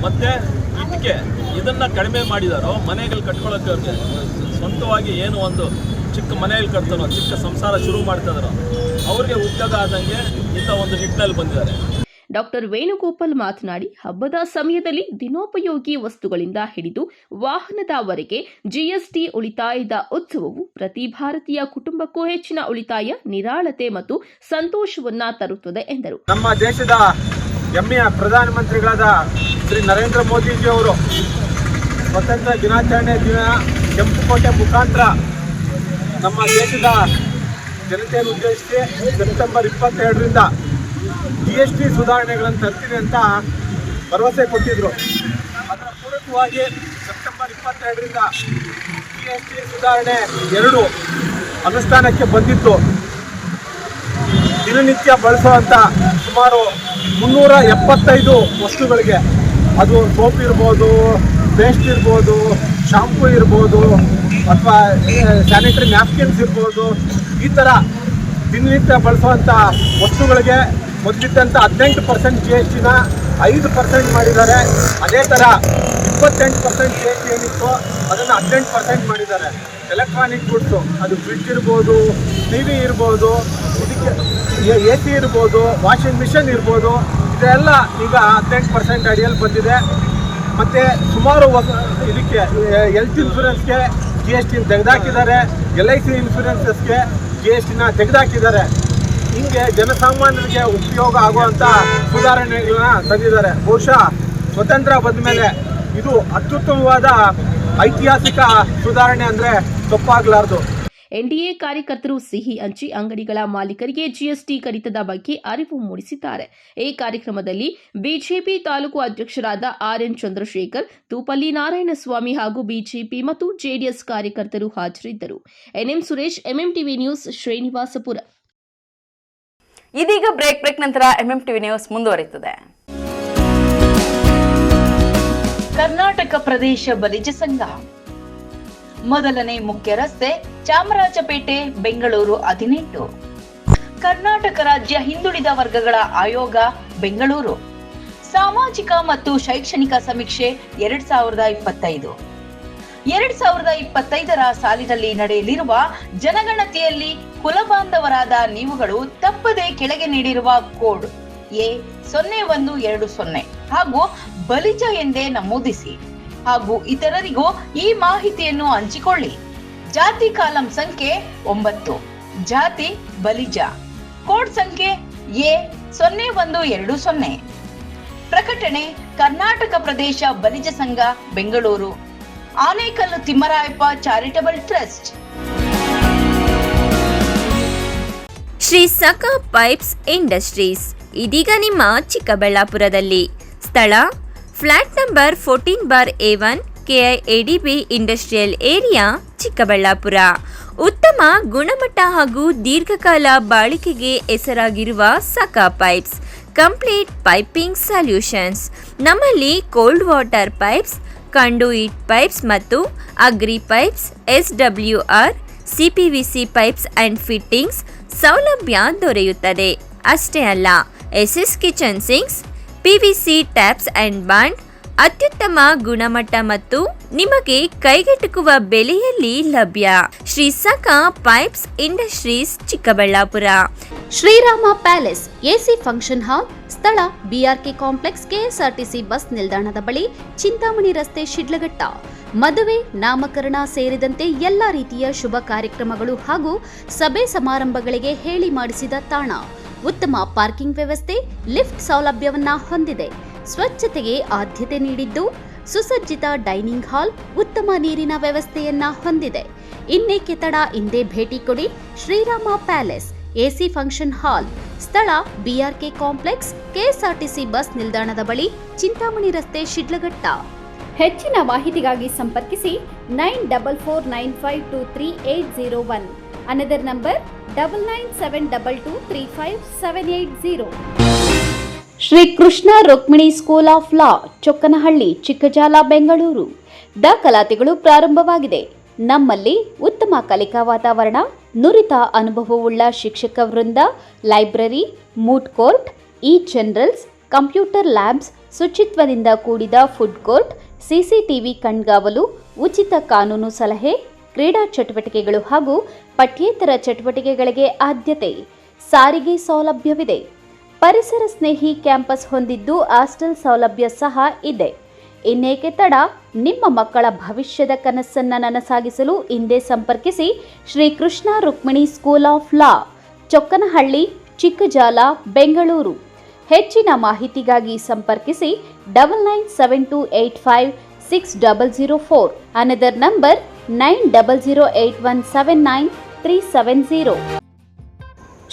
ಮತ್ತು ಇಟ್ಟಿಗೆ ಇದನ್ನು ಕಡಿಮೆ ಮಾಡಿದಾರೋ, ಮನೆಗಳು ಕಟ್ಕೊಳ್ಳೋಕ್ಕೆ ಸ್ವಂತವಾಗಿ ಏನು ಒಂದು ಚಿಕ್ಕ ಮನೆಯಲ್ಲಿ ಕಟ್ತಾರೋ, ಚಿಕ್ಕ ಸಂಸಾರ ಶುರು ಮಾಡ್ತಿದಾರೋ ಅವ್ರಿಗೆ ಉಪಯೋಗ ಆದಂಗೆ ಇಂಥ ಒಂದು ನಿಟ್ಟಿನಲ್ಲಿ ಬಂದಿದ್ದಾರೆ. ಡಾಕ್ಟರ್ ವೇಣುಗೋಪಾಲ್ ಮಾತನಾಡಿ, ಹಬ್ಬದ ಸಮಯದಲ್ಲಿ ದಿನೋಪಯೋಗಿ ವಸ್ತುಗಳಿಂದ ಹಿಡಿದು ವಾಹನದವರೆಗೆ ಜಿಎಸ್ಟಿ ಉಳಿತಾಯದ ಉತ್ಸವವು ಪ್ರತಿ ಭಾರತೀಯ ಕುಟುಂಬಕ್ಕೂ ಹೆಚ್ಚಿನ ಉಳಿತಾಯ, ನಿರಾಳತೆ ಮತ್ತು ಸಂತೋಷವನ್ನ ತರುತ್ತದೆ ಎಂದರು. ನಮ್ಮ ದೇಶದ ಹೆಮ್ಮೆಯ ಪ್ರಧಾನಮಂತ್ರಿಗಳಾದ ಶ್ರೀ ನರೇಂದ್ರ ಮೋದಿಜಿಯವರು ಸ್ವತಂತ್ರ ದಿನಾಚರಣೆ ದಿನ ಕೆಂಪುಕೋಟೆ ಮುಖಾಂತರ ನಮ್ಮ ದೇಶದ ಜನತೆಯನ್ನು ಉದ್ದೇಶಿಸಿ ಸೆಪ್ಟೆಂಬರ್ 22ರಿಂದ GST ಸುಧಾರಣೆಗಳನ್ನು ತರ್ತೀನಿ ಅಂತ ಭರವಸೆ ಕೊಟ್ಟಿದ್ದರು. ಅದರ ಪೂರಕವಾಗಿ ಸೆಪ್ಟೆಂಬರ್ 22ರಿಂದ GST ಸುಧಾರಣೆ 2 ಅನುಷ್ಠಾನಕ್ಕೆ ಬಂದಿತ್ತು. ದಿನನಿತ್ಯ ಬಳಸುವಂಥ ಸುಮಾರು 375 ವಸ್ತುಗಳಿಗೆ, ಅದು ಸೋಪ್ ಇರ್ಬೋದು, ಪೇಸ್ಟ್ ಇರ್ಬೋದು, ಶಾಂಪೂ ಇರ್ಬೋದು, ಅಥವಾ ಸ್ಯಾನಿಟರಿ ನ್ಯಾಪ್ಕಿನ್ಸ್ ಇರ್ಬೋದು, ಈ ಥರ ದಿನನಿತ್ಯ ಬಳಸುವಂಥ ವಸ್ತುಗಳಿಗೆ ಮೊದಲಿದ್ದಂಥ 18% GSTನ 5% ಮಾಡಿದ್ದಾರೆ. ಅದೇ ಥರ 28% GST ಏನಿತ್ತು ಅದನ್ನು 18% ಮಾಡಿದ್ದಾರೆ. ಎಲೆಕ್ಟ್ರಾನಿಕ್ ಗುಡ್ಸು, ಅದು ಫ್ರಿಡ್ಜ್ ಇರ್ಬೋದು, TV ಇರ್ಬೋದು, ಇದಕ್ಕೆ AC ಇರ್ಬೋದು, ವಾಷಿಂಗ್ ಮಿಷನ್ ಇರ್ಬೋದು, ಇದೆಲ್ಲ ಈಗ 18% ಅಡಿಯಲ್ಲಿ ಬಂದಿದೆ. ಮತ್ತು ಸುಮಾರು ಇದಕ್ಕೆ ಹೆಲ್ತ್ ಇನ್ಶೂರೆನ್ಸ್ಗೆ GST ತೆಗೆದಾಕಿದ್ದಾರೆ, LIC ಇನ್ಶೂರೆನ್ಸಸ್ಗೆ GSTನ ತೆಗೆದಾಕಿದ್ದಾರೆ. ಹಿಂಗೆ ಜನಸಾಮಾನ್ಯರಿಗೆ ಉಪಯೋಗ ಆಗುವಂಥ ಸುಧಾರಣೆಗಳನ್ನ ತಂದಿದ್ದಾರೆ. ಬಹುಶಃ ಸ್ವತಂತ್ರ ಬಂದ ಮೇಲೆ ಇದು ಅತ್ಯುತ್ತಮವಾದ ಐತಿಹಾಸಿಕ ಸುಧಾರಣೆ ಅಂದರೆ ತಪ್ಪಾಗಲಾರದು. ಎನ್ಡಿಎ ಕಾರ್ಯಕರ್ತರು ಸಿಹಿ ಹಂಚಿ ಅಂಗಡಿಗಳ ಮಾಲೀಕರಿಗೆ ಜಿಎಸ್ಟಿ ಕಡಿತದ ಬಗ್ಗೆ ಅರಿವು ಮೂಡಿಸಿದ್ದಾರೆ. ಈ ಕಾರ್ಯಕ್ರಮದಲ್ಲಿ ಬಿಜೆಪಿ ತಾಲೂಕು ಅಧ್ಯಕ್ಷರಾದ RN ಚಂದ್ರಶೇಖರ್, ತೂಪಲ್ಲಿ ನಾರಾಯಣಸ್ವಾಮಿ ಹಾಗೂ ಬಿಜೆಪಿ ಮತ್ತು ಜೆಡಿಎಸ್ ಕಾರ್ಯಕರ್ತರು ಹಾಜರಿದ್ದರು. NM Suresh, MMTV news, Srinivaspur. ಇದೀಗ ಬ್ರೇಕ್ ನಂತರ MMTV ನ್ಯೂಸ್ ಮುಂದುವರಿಯುತ್ತದೆ. ಕರ್ನಾಟಕ ಪ್ರದೇಶ ಬಲಿಜ ಸಂಘ ಮೊದಲನೇ ಮುಖ್ಯ ರಸ್ತೆ, ಚಾಮರಾಜಪೇಟೆ, ಬೆಂಗಳೂರು 18. ಕರ್ನಾಟಕ ರಾಜ್ಯ ಹಿಂದುಳಿದ ವರ್ಗಗಳ ಆಯೋಗ, ಬೆಂಗಳೂರು. ಸಾಮಾಜಿಕ ಮತ್ತು ಶೈಕ್ಷಣಿಕ ಸಮೀಕ್ಷೆ 2025. 2025ರ ಸಾಲಿನಲ್ಲಿ ನಡೆಯಲಿರುವ ಜನಗಣತಿಯಲ್ಲಿ ಕುಲಬಾಂಧವರಾದ ನೀವುಗಳು ತಪ್ಪದೆ ಕೆಳಗೆ ನೀಡಿರುವ ಕೋಡ್ A0120 ಹಾಗೂ ಬಲಿಜ ಎಂದೇ ನಮೂದಿಸಿ ಹಾಗೂ ಇತರರಿಗೂ ಈ ಮಾಹಿತಿಯನ್ನು ಹಂಚಿಕೊಳ್ಳಿ. ಜಾತಿ ಕಾಲಂ ಸಂಖ್ಯೆ 9, ಜಾತಿ ಬಲಿಜ, ಕೋಡ್ ಸಂಖ್ಯೆ A0120. ಪ್ರಕಟಣೆ Karnataka Pradesh Balija Sangha, Bengaluru. Anekal Thimmarayappa charitable trust. Shri Sakha pipes industries ಇದೀಗ ನಿಮ್ಮ ಚಿಕ್ಕಬಳ್ಳಾಪುರದಲ್ಲಿ. ಸ್ಥಳ flat number 14/A1, KIADB industrial area, Chikkaballapura. ಉತ್ತಮ ಗುಣಮಟ್ಟ ಹಾಗೂ ದೀರ್ಘಕಾಲ ಬಾಳಿಕೆಗೆ ಹೆಸರಾಗಿರುವ Sakha pipes complete piping solutions. ನಮ್ಮಲ್ಲಿ cold water pipes, conduit pipes ಮತ್ತು agri pipes, SWR, CPVC pipes and fittings ಸೌಲಭ್ಯ ದೊರೆಯುತ್ತದೆ. ಅಷ್ಟೇ ಅಲ್ಲ, SS kitchen sinks, PVC taps and bond ಅತ್ಯುತ್ತಮ ಗುಣಮಟ್ಟ ಮತ್ತು ನಿಮಗೆ ಕೈಗೆಟುಕುವ ಬೆಲೆಯಲ್ಲಿ ಲಭ್ಯ. Shri Sakha pipes industries, Chikkaballapur. Sriram palace AC function hall. ಸ್ಥಳ BRK ಕಾಂಪ್ಲೆಕ್ಸ್, KSRTC ಬಸ್ ನಿಲ್ದಾಣದ ಬಳಿ, ಚಿಂತಾಮಣಿ ರಸ್ತೆ, ಶಿಡ್ಲಘಟ್ಟ. ಮದುವೆ, ನಾಮಕರಣ ಸೇರಿದಂತೆ ಎಲ್ಲ ರೀತಿಯ ಶುಭ ಕಾರ್ಯಕ್ರಮಗಳು ಹಾಗೂ ಸಭೆ ಸಮಾರಂಭಗಳಿಗೆ ಹೇಳಿ ಮಾಡಿಸಿದ ತಾಣ. ಉತ್ತಮ ಪಾರ್ಕಿಂಗ್ ವ್ಯವಸ್ಥೆ, ಲಿಫ್ಟ್ ಸೌಲಭ್ಯವನ್ನ ಹೊಂದಿದೆ. ಸ್ವಚ್ಛತೆಗೆ ಆದ್ಯತೆ ನೀಡಿದ್ದು, ಸುಸಜ್ಜಿತ ಡೈನಿಂಗ್ ಹಾಲ್, ಉತ್ತಮ ನೀರಿನ ವ್ಯವಸ್ಥೆಯನ್ನ ಹೊಂದಿದೆ. ಇನ್ನೇಕೆ ತಡ, ಹಿಂದೆ ಭೇಟಿ ಕೊಡಿ. Sriram palace AC function hall. ಸ್ಥಳ BRK ಕಾಂಪ್ಲೆಕ್ಸ್, KSRTC ಬಸ್ ನಿಲ್ದಾಣದ ಬಳಿ, ಚಿಂತಾಮಣಿ ರಸ್ತೆ, ಶಿಡ್ಲಘಟ್ಟ. ಹೆಚ್ಚಿನ ಮಾಹಿತಿಗಾಗಿ ಸಂಪರ್ಕಿಸಿ 9449523801. Another number 9972235780. Shri Krishna Rukmini school of law, Chokkanahalli, Chikkajala, Bengaluru. ದಾಖಲಾತಿಗಳು ಪ್ರಾರಂಭವಾಗಿದೆ. ನಮ್ಮಲ್ಲಿ ಉತ್ತಮ ಕಲಿಕಾ ವಾತಾವರಣ, ನುರಿತ ಅನುಭವವುಳ್ಳ ಶಿಕ್ಷಕ ವೃಂದ, library, moot court, journals, computer labs, ಶುಚಿತ್ವದಿಂದ ಕೂಡಿದ ಫುಡ್ ಕೋರ್ಟ್, CCTV ಕಣ್ಗಾವಲು, ಉಚಿತ ಕಾನೂನು ಸಲಹೆ, ಕ್ರೀಡಾ ಚಟುವಟಿಕೆಗಳು ಹಾಗೂ ಪಠ್ಯೇತರ ಚಟುವಟಿಕೆಗಳಿಗೆ ಆದ್ಯತೆ. ಸಾರಿಗೆ ಸೌಲಭ್ಯವಿದೆ. ಪರಿಸರ ಸ್ನೇಹಿ ಕ್ಯಾಂಪಸ್ ಹೊಂದಿದ್ದು ಹಾಸ್ಟೆಲ್ ಸೌಲಭ್ಯ ಸಹ ಇದೆ. ಇನ್ನೇಕೆ ತಡ, ನಿಮ್ಮ ಮಕ್ಕಳ ಭವಿಷ್ಯದ ಕನಸನ್ನು ನನಸಾಗಿಸಲು ಹಿಂದೆ ಸಂಪರ್ಕಿಸಿ Shri Krishna Rukmini school of law, Chokkanahalli, Chikkajala, Bengaluru. ಹೆಚ್ಚಿನ ಮಾಹಿತಿಗಾಗಿ ಸಂಪರ್ಕಿಸಿ 9972856004. Another number 9008179370.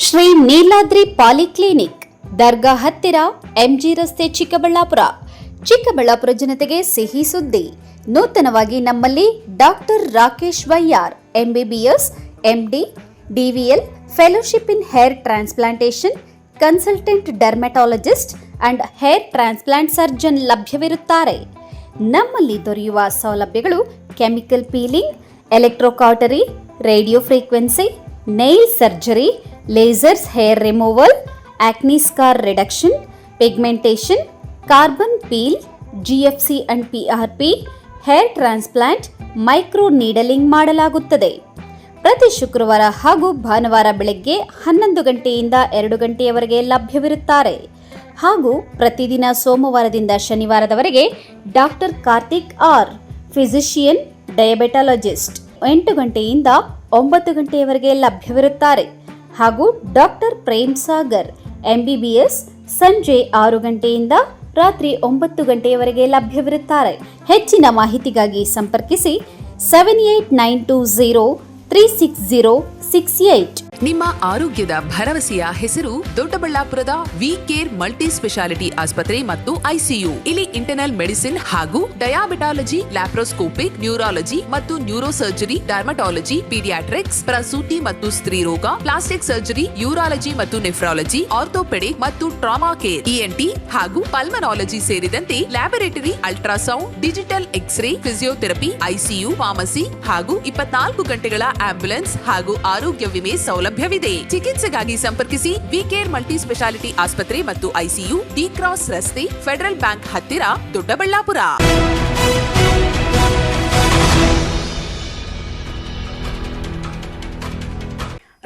Shri Neeladri polyclinic, ದರ್ಗಾ ಹತ್ತಿರ, ಎಂಜಿ ರಸ್ತೆ, ಚಿಕ್ಕಬಳ್ಳಾಪುರ. ಚಿಕ್ಕಬಳ್ಳಾಪುರ ಜನತೆಗೆ ಸಿಹಿ ಸುದ್ದಿ. ನೂತನವಾಗಿ ನಮ್ಮಲ್ಲಿ doctor Rakesh Vaiyar, MBBS, MD, DVL, fellowship in hair transplantation, consultant dermatologist and hair transplant surgeon ಲಭ್ಯವಿರುತ್ತಾರೆ. ನಮ್ಮಲ್ಲಿ ದೊರೆಯುವ ಸೌಲಭ್ಯಗಳು chemical peeling, electrocautery, radio frequency, nail surgery, lasers hair removal, acne scar reduction, pigmentation, carbon peel, GFC and PRP, hair transplant, micro needling ಮಾಡಲಾಗುತ್ತದೆ. ಪ್ರತಿ ಶುಕ್ರವಾರ ಹಾಗೂ ಭಾನುವಾರ ಬೆಳಗ್ಗೆ 11 ಗಂಟೆಯಿಂದ 2 ಗಂಟೆಯವರೆಗೆ ಲಭ್ಯವಿರುತ್ತಾರೆ. ಹಾಗೂ ಪ್ರತಿದಿನ ಸೋಮವಾರದಿಂದ ಶನಿವಾರದವರೆಗೆ ಡಾಕ್ಟರ್ ಕಾರ್ತಿಕ್ ಆರ್, ಫಿಸಿಷಿಯನ್, ಡಯಾಬೆಟಾಲಜಿಸ್ಟ್ 8 ಗಂಟೆಯಿಂದ 9 ಗಂಟೆಯವರೆಗೆ ಲಭ್ಯವಿರುತ್ತಾರೆ. ಹಾಗೂ ಡಾಕ್ಟರ್ ಪ್ರೇಮ್ ಸಾಗರ್, MBBS, ಸಂಜೆ 6 ಗಂಟೆಯಿಂದ ರಾತ್ರಿ 9 ಗಂಟೆಯವರೆಗೆ ಲಭ್ಯವಿರುತ್ತಾರೆ. ಹೆಚ್ಚಿನ ಮಾಹಿತಿಗಾಗಿ ಸಂಪರ್ಕಿಸಿ 7892036068. ನಿಮ್ಮ ಆರೋಗ್ಯದ ಭರವಸೆಯ ಹೆಸರು ದೊಡ್ಡಬಳ್ಳಾಪುರದ ವಿ ಕೇರ್ ಮಲ್ಟಿ ಸ್ಪೆಷಾಲಿಟಿ ಆಸ್ಪತ್ರೆ ಮತ್ತು ICU. ಇಲ್ಲಿ ಇಂಟರ್ನಲ್ ಮೆಡಿಸಿನ್ ಹಾಗೂ ಡಯಾಬಿಟಾಲಜಿ, ಲ್ಯಾಪ್ರೋಸ್ಕೋಪಿಕ್, ನ್ಯೂರಾಲಜಿ ಮತ್ತು ನ್ಯೂರೋ ಸರ್ಜರಿ, ಡರ್ಮಟಾಲಜಿ, ಪೀಡಿಯಾಟ್ರಿಕ್ಸ್, ಪ್ರಸೂತಿ ಮತ್ತು ಸ್ತ್ರೀರೋಗ, ಪ್ಲಾಸ್ಟಿಕ್ ಸರ್ಜರಿ, ಯೂರಾಲಜಿ ಮತ್ತು ನೆಫ್ರಾಲಜಿ, ಆರ್ಥೋಪೆಡಿಕ್ ಮತ್ತು ಟ್ರಾಮಾ ಕೇರ್, ENT ಹಾಗೂ ಪಲ್ಮನಾಲಜಿ ಸೇರಿದಂತೆ laboratory, ultrasound, digital x-ray, physiotherapy, ICU, pharmacy ಹಾಗೂ 24 ಗಂಟೆಗಳ ಆಂಬ್ಯುಲೆನ್ಸ್ ಹಾಗೂ ಆರೋಗ್ಯ ವಿಮೆ ಸೌಲಭ್ಯವಿದೆ. ಚಿಕಿತ್ಸೆಗಾಗಿ ಸಂಪರ್ಕಿಸಿ ವಿ ಕೇರ್ ಮಲ್ಟಿ ಸ್ಪೆಷಾಲಿಟಿ ಆಸ್ಪತ್ರೆ ಮತ್ತು ICU, ಡಿ ಕ್ರಾಸ್ ರಸ್ತೆ, ಫೆಡರಲ್ ಬ್ಯಾಂಕ್ ಹತ್ತಿರ, ದೊಡ್ಡಬಳ್ಳಾಪುರ.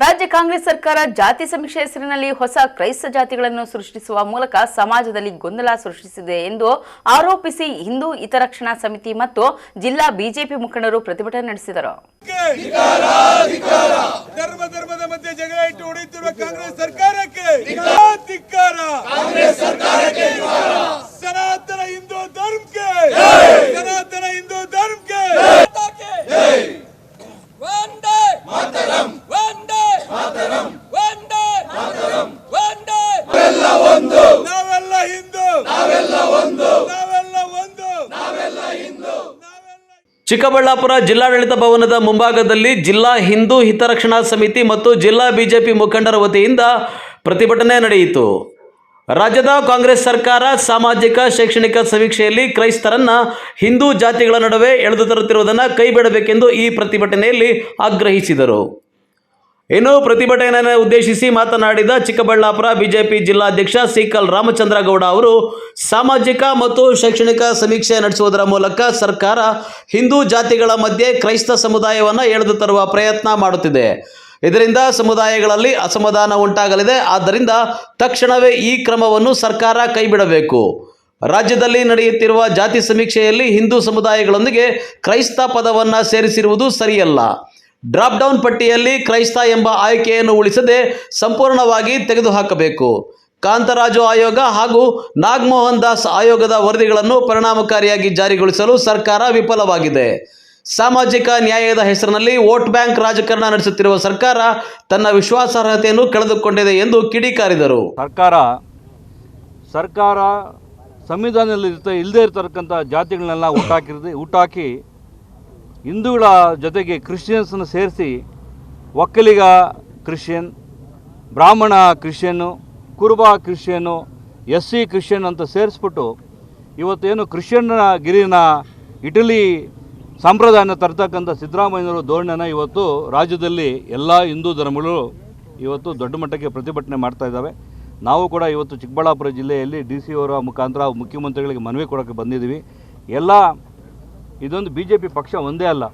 ರಾಜ್ಯ ಕಾಂಗ್ರೆಸ್ ಸರ್ಕಾರ ಜಾತಿ ಸಮೀಕ್ಷೆ ಹೆಸರಿನಲ್ಲಿ ಹೊಸ ಕ್ರೈಸ್ತ ಜಾತಿಗಳನ್ನು ಸೃಷ್ಟಿಸುವ ಮೂಲಕ ಸಮಾಜದಲ್ಲಿ ಗೊಂದಲ ಸೃಷ್ಟಿಸಿದೆ ಎಂದು ಆರೋಪಿಸಿ ಹಿಂದೂ ಹಿತರಕ್ಷಣಾ ಸಮಿತಿ ಮತ್ತು ಜಿಲ್ಲಾ ಬಿಜೆಪಿ ಮುಖಂಡರು ಪ್ರತಿಭಟನೆ ನಡೆಸಿದರು. ಧರ್ಮದ ಮಧ್ಯೆ ಜಗಳ ಇಟ್ಟು ಹೊಡೆಯುತ್ತಿರುವ ಕಾಂಗ್ರೆಸ್ ಸರ್ಕಾರಕ್ಕೆ ಸನಾತನ ಹಿಂದೂ ಧರ್ಮಕ್ಕೆ ವಂದೇ ಮಾತರಂ, ವಂದೇ ಮಾತರಂ, ವಂದೇ ಮಾತರಂ, ವಂದೇ. ನಾವೆಲ್ಲ ಒಂದು, ನಾವೆಲ್ಲ ಹಿಂದೂ, ನಾವೆಲ್ಲ ಒಂದು, ನಾವೆಲ್ಲ ಒಂದು, ನಾವೆಲ್ಲ ಹಿಂದೂ. ಚಿಕ್ಕಬಳ್ಳಾಪುರ ಜಿಲ್ಲಾಡಳಿತ ಭವನದ ಮುಂಭಾಗದಲ್ಲಿ ಜಿಲ್ಲಾ ಹಿಂದೂ ಹಿತರಕ್ಷಣಾ ಸಮಿತಿ ಮತ್ತು ಜಿಲ್ಲಾ ಬಿಜೆಪಿ ಮುಖಂಡರ ವತಿಯಿಂದ ಪ್ರತಿಭಟನೆ ನಡೆಯಿತು. ರಾಜ್ಯದ ಕಾಂಗ್ರೆಸ್ ಸರ್ಕಾರ ಸಾಮಾಜಿಕ ಶೈಕ್ಷಣಿಕ ಸಮೀಕ್ಷೆಯಲ್ಲಿ ಕ್ರೈಸ್ತರನ್ನ ಹಿಂದೂ ಜಾತಿಗಳ ನಡುವೆ ಎಳೆದು ತರುತ್ತಿರುವುದನ್ನು ಕೈಬಿಡಬೇಕೆಂದು ಈ ಪ್ರತಿಭಟನೆಯಲ್ಲಿ ಆಗ್ರಹಿಸಿದರು. ಇನ್ನು ಪ್ರತಿಭಟನೆಯನ್ನು ಉದ್ದೇಶಿಸಿ ಮಾತನಾಡಿದ ಚಿಕ್ಕಬಳ್ಳಾಪುರ ಬಿಜೆಪಿ ಜಿಲ್ಲಾಧ್ಯಕ್ಷ ಸಿಕಲ್ ರಾಮಚಂದ್ರ ಗೌಡ ಅವರು, ಸಾಮಾಜಿಕ ಮತ್ತು ಶೈಕ್ಷಣಿಕ ಸಮೀಕ್ಷೆ ನಡೆಸುವುದರ ಮೂಲಕ ಸರ್ಕಾರ ಹಿಂದೂ ಜಾತಿಗಳ ಮಧ್ಯೆ ಕ್ರೈಸ್ತ ಸಮುದಾಯವನ್ನು ಎಳೆದು ತರುವ ಪ್ರಯತ್ನ ಮಾಡುತ್ತಿದೆ. ಇದರಿಂದ ಸಮುದಾಯಗಳಲ್ಲಿ ಅಸಮಾಧಾನ ಉಂಟಾಗಲಿದೆ. ಆದ್ದರಿಂದ ತಕ್ಷಣವೇ ಈ ಕ್ರಮವನ್ನು ಸರ್ಕಾರ ಕೈಬಿಡಬೇಕು. ರಾಜ್ಯದಲ್ಲಿ ನಡೆಯುತ್ತಿರುವ ಜಾತಿ ಸಮೀಕ್ಷೆಯಲ್ಲಿ ಹಿಂದೂ ಸಮುದಾಯಗಳೊಂದಿಗೆ ಕ್ರೈಸ್ತ ಪದವನ್ನು ಸೇರಿಸಿರುವುದು ಸರಿಯಲ್ಲ. ಡ್ರಾಪ್ ಡೌನ್ ಪಟ್ಟಿಯಲ್ಲಿ ಕ್ರೈಸ್ತ ಎಂಬ ಆಯ್ಕೆಯನ್ನು ಉಳಿಸದೆ ಸಂಪೂರ್ಣವಾಗಿ ತೆಗೆದುಹಾಕಬೇಕು. ಕಾಂತರಾಜು ಆಯೋಗ ಹಾಗೂ ನಾಗಮೋಹನ್ ದಾಸ್ ಆಯೋಗದ ವರದಿಗಳನ್ನು ಪರಿಣಾಮಕಾರಿಯಾಗಿ ಜಾರಿಗೊಳಿಸಲು ಸರ್ಕಾರ ವಿಫಲವಾಗಿದೆ. ಸಾಮಾಜಿಕ ನ್ಯಾಯದ ಹೆಸರಿನಲ್ಲಿ ವೋಟ್ ಬ್ಯಾಂಕ್ ರಾಜಕಾರಣ ನಡೆಸುತ್ತಿರುವ ಸರ್ಕಾರ ತನ್ನ ವಿಶ್ವಾಸಾರ್ಹತೆಯನ್ನು ಕಳೆದುಕೊಂಡಿದೆ ಎಂದು ಕಿಡಿಕಾರಿದರು. ಸರ್ಕಾರ ಸಂವಿಧಾನದಲ್ಲಿ ಇಲ್ಲದೇ ಇರತಕ್ಕಂಥ ಜಾತಿಗಳನ್ನೆಲ್ಲ ಹುಟ್ಟಾಕಿ ಹಿಂದೂಗಳ ಜೊತೆಗೆ ಕ್ರಿಶ್ಚಿಯನ್ಸನ್ನು ಸೇರಿಸಿ ಒಕ್ಕಲಿಗ ಕ್ರಿಶ್ಚಿಯನ್, ಬ್ರಾಹ್ಮಣ ಕ್ರಿಶ್ಚಿಯನ್ನು, ಕುರುಬ ಕ್ರಿಶ್ಚಿಯನ್ನು, SC ಕ್ರಿಶ್ಚಿಯನ್ ಅಂತ ಸೇರಿಸ್ಬಿಟ್ಟು ಇವತ್ತೇನು ಕ್ರಿಶ್ಚಿಯನ್ನ ಗಿರಿನ ಇಟಲಿ ಸಂಪ್ರದಾಯನ ತರ್ತಕ್ಕಂಥ ಸಿದ್ದರಾಮಯ್ಯನವರು ಧೋರಣೆನ ಇವತ್ತು ರಾಜ್ಯದಲ್ಲಿ ಎಲ್ಲ ಹಿಂದೂ ಧರ್ಮಗಳು ಇವತ್ತು ದೊಡ್ಡ ಮಟ್ಟಕ್ಕೆ ಪ್ರತಿಭಟನೆ ಮಾಡ್ತಾ ಇದ್ದಾವೆ. ನಾವು ಕೂಡ ಇವತ್ತು ಚಿಕ್ಕಬಳ್ಳಾಪುರ ಜಿಲ್ಲೆಯಲ್ಲಿ DC ಅವರ ಮುಖಾಂತರ ಮುಖ್ಯಮಂತ್ರಿಗಳಿಗೆ ಮನವಿ ಕೊಡೋಕ್ಕೆ ಬಂದಿದ್ದೀವಿ. ಇದೊಂದು BJP ಪಕ್ಷ ಒಂದೇ ಅಲ್ಲ,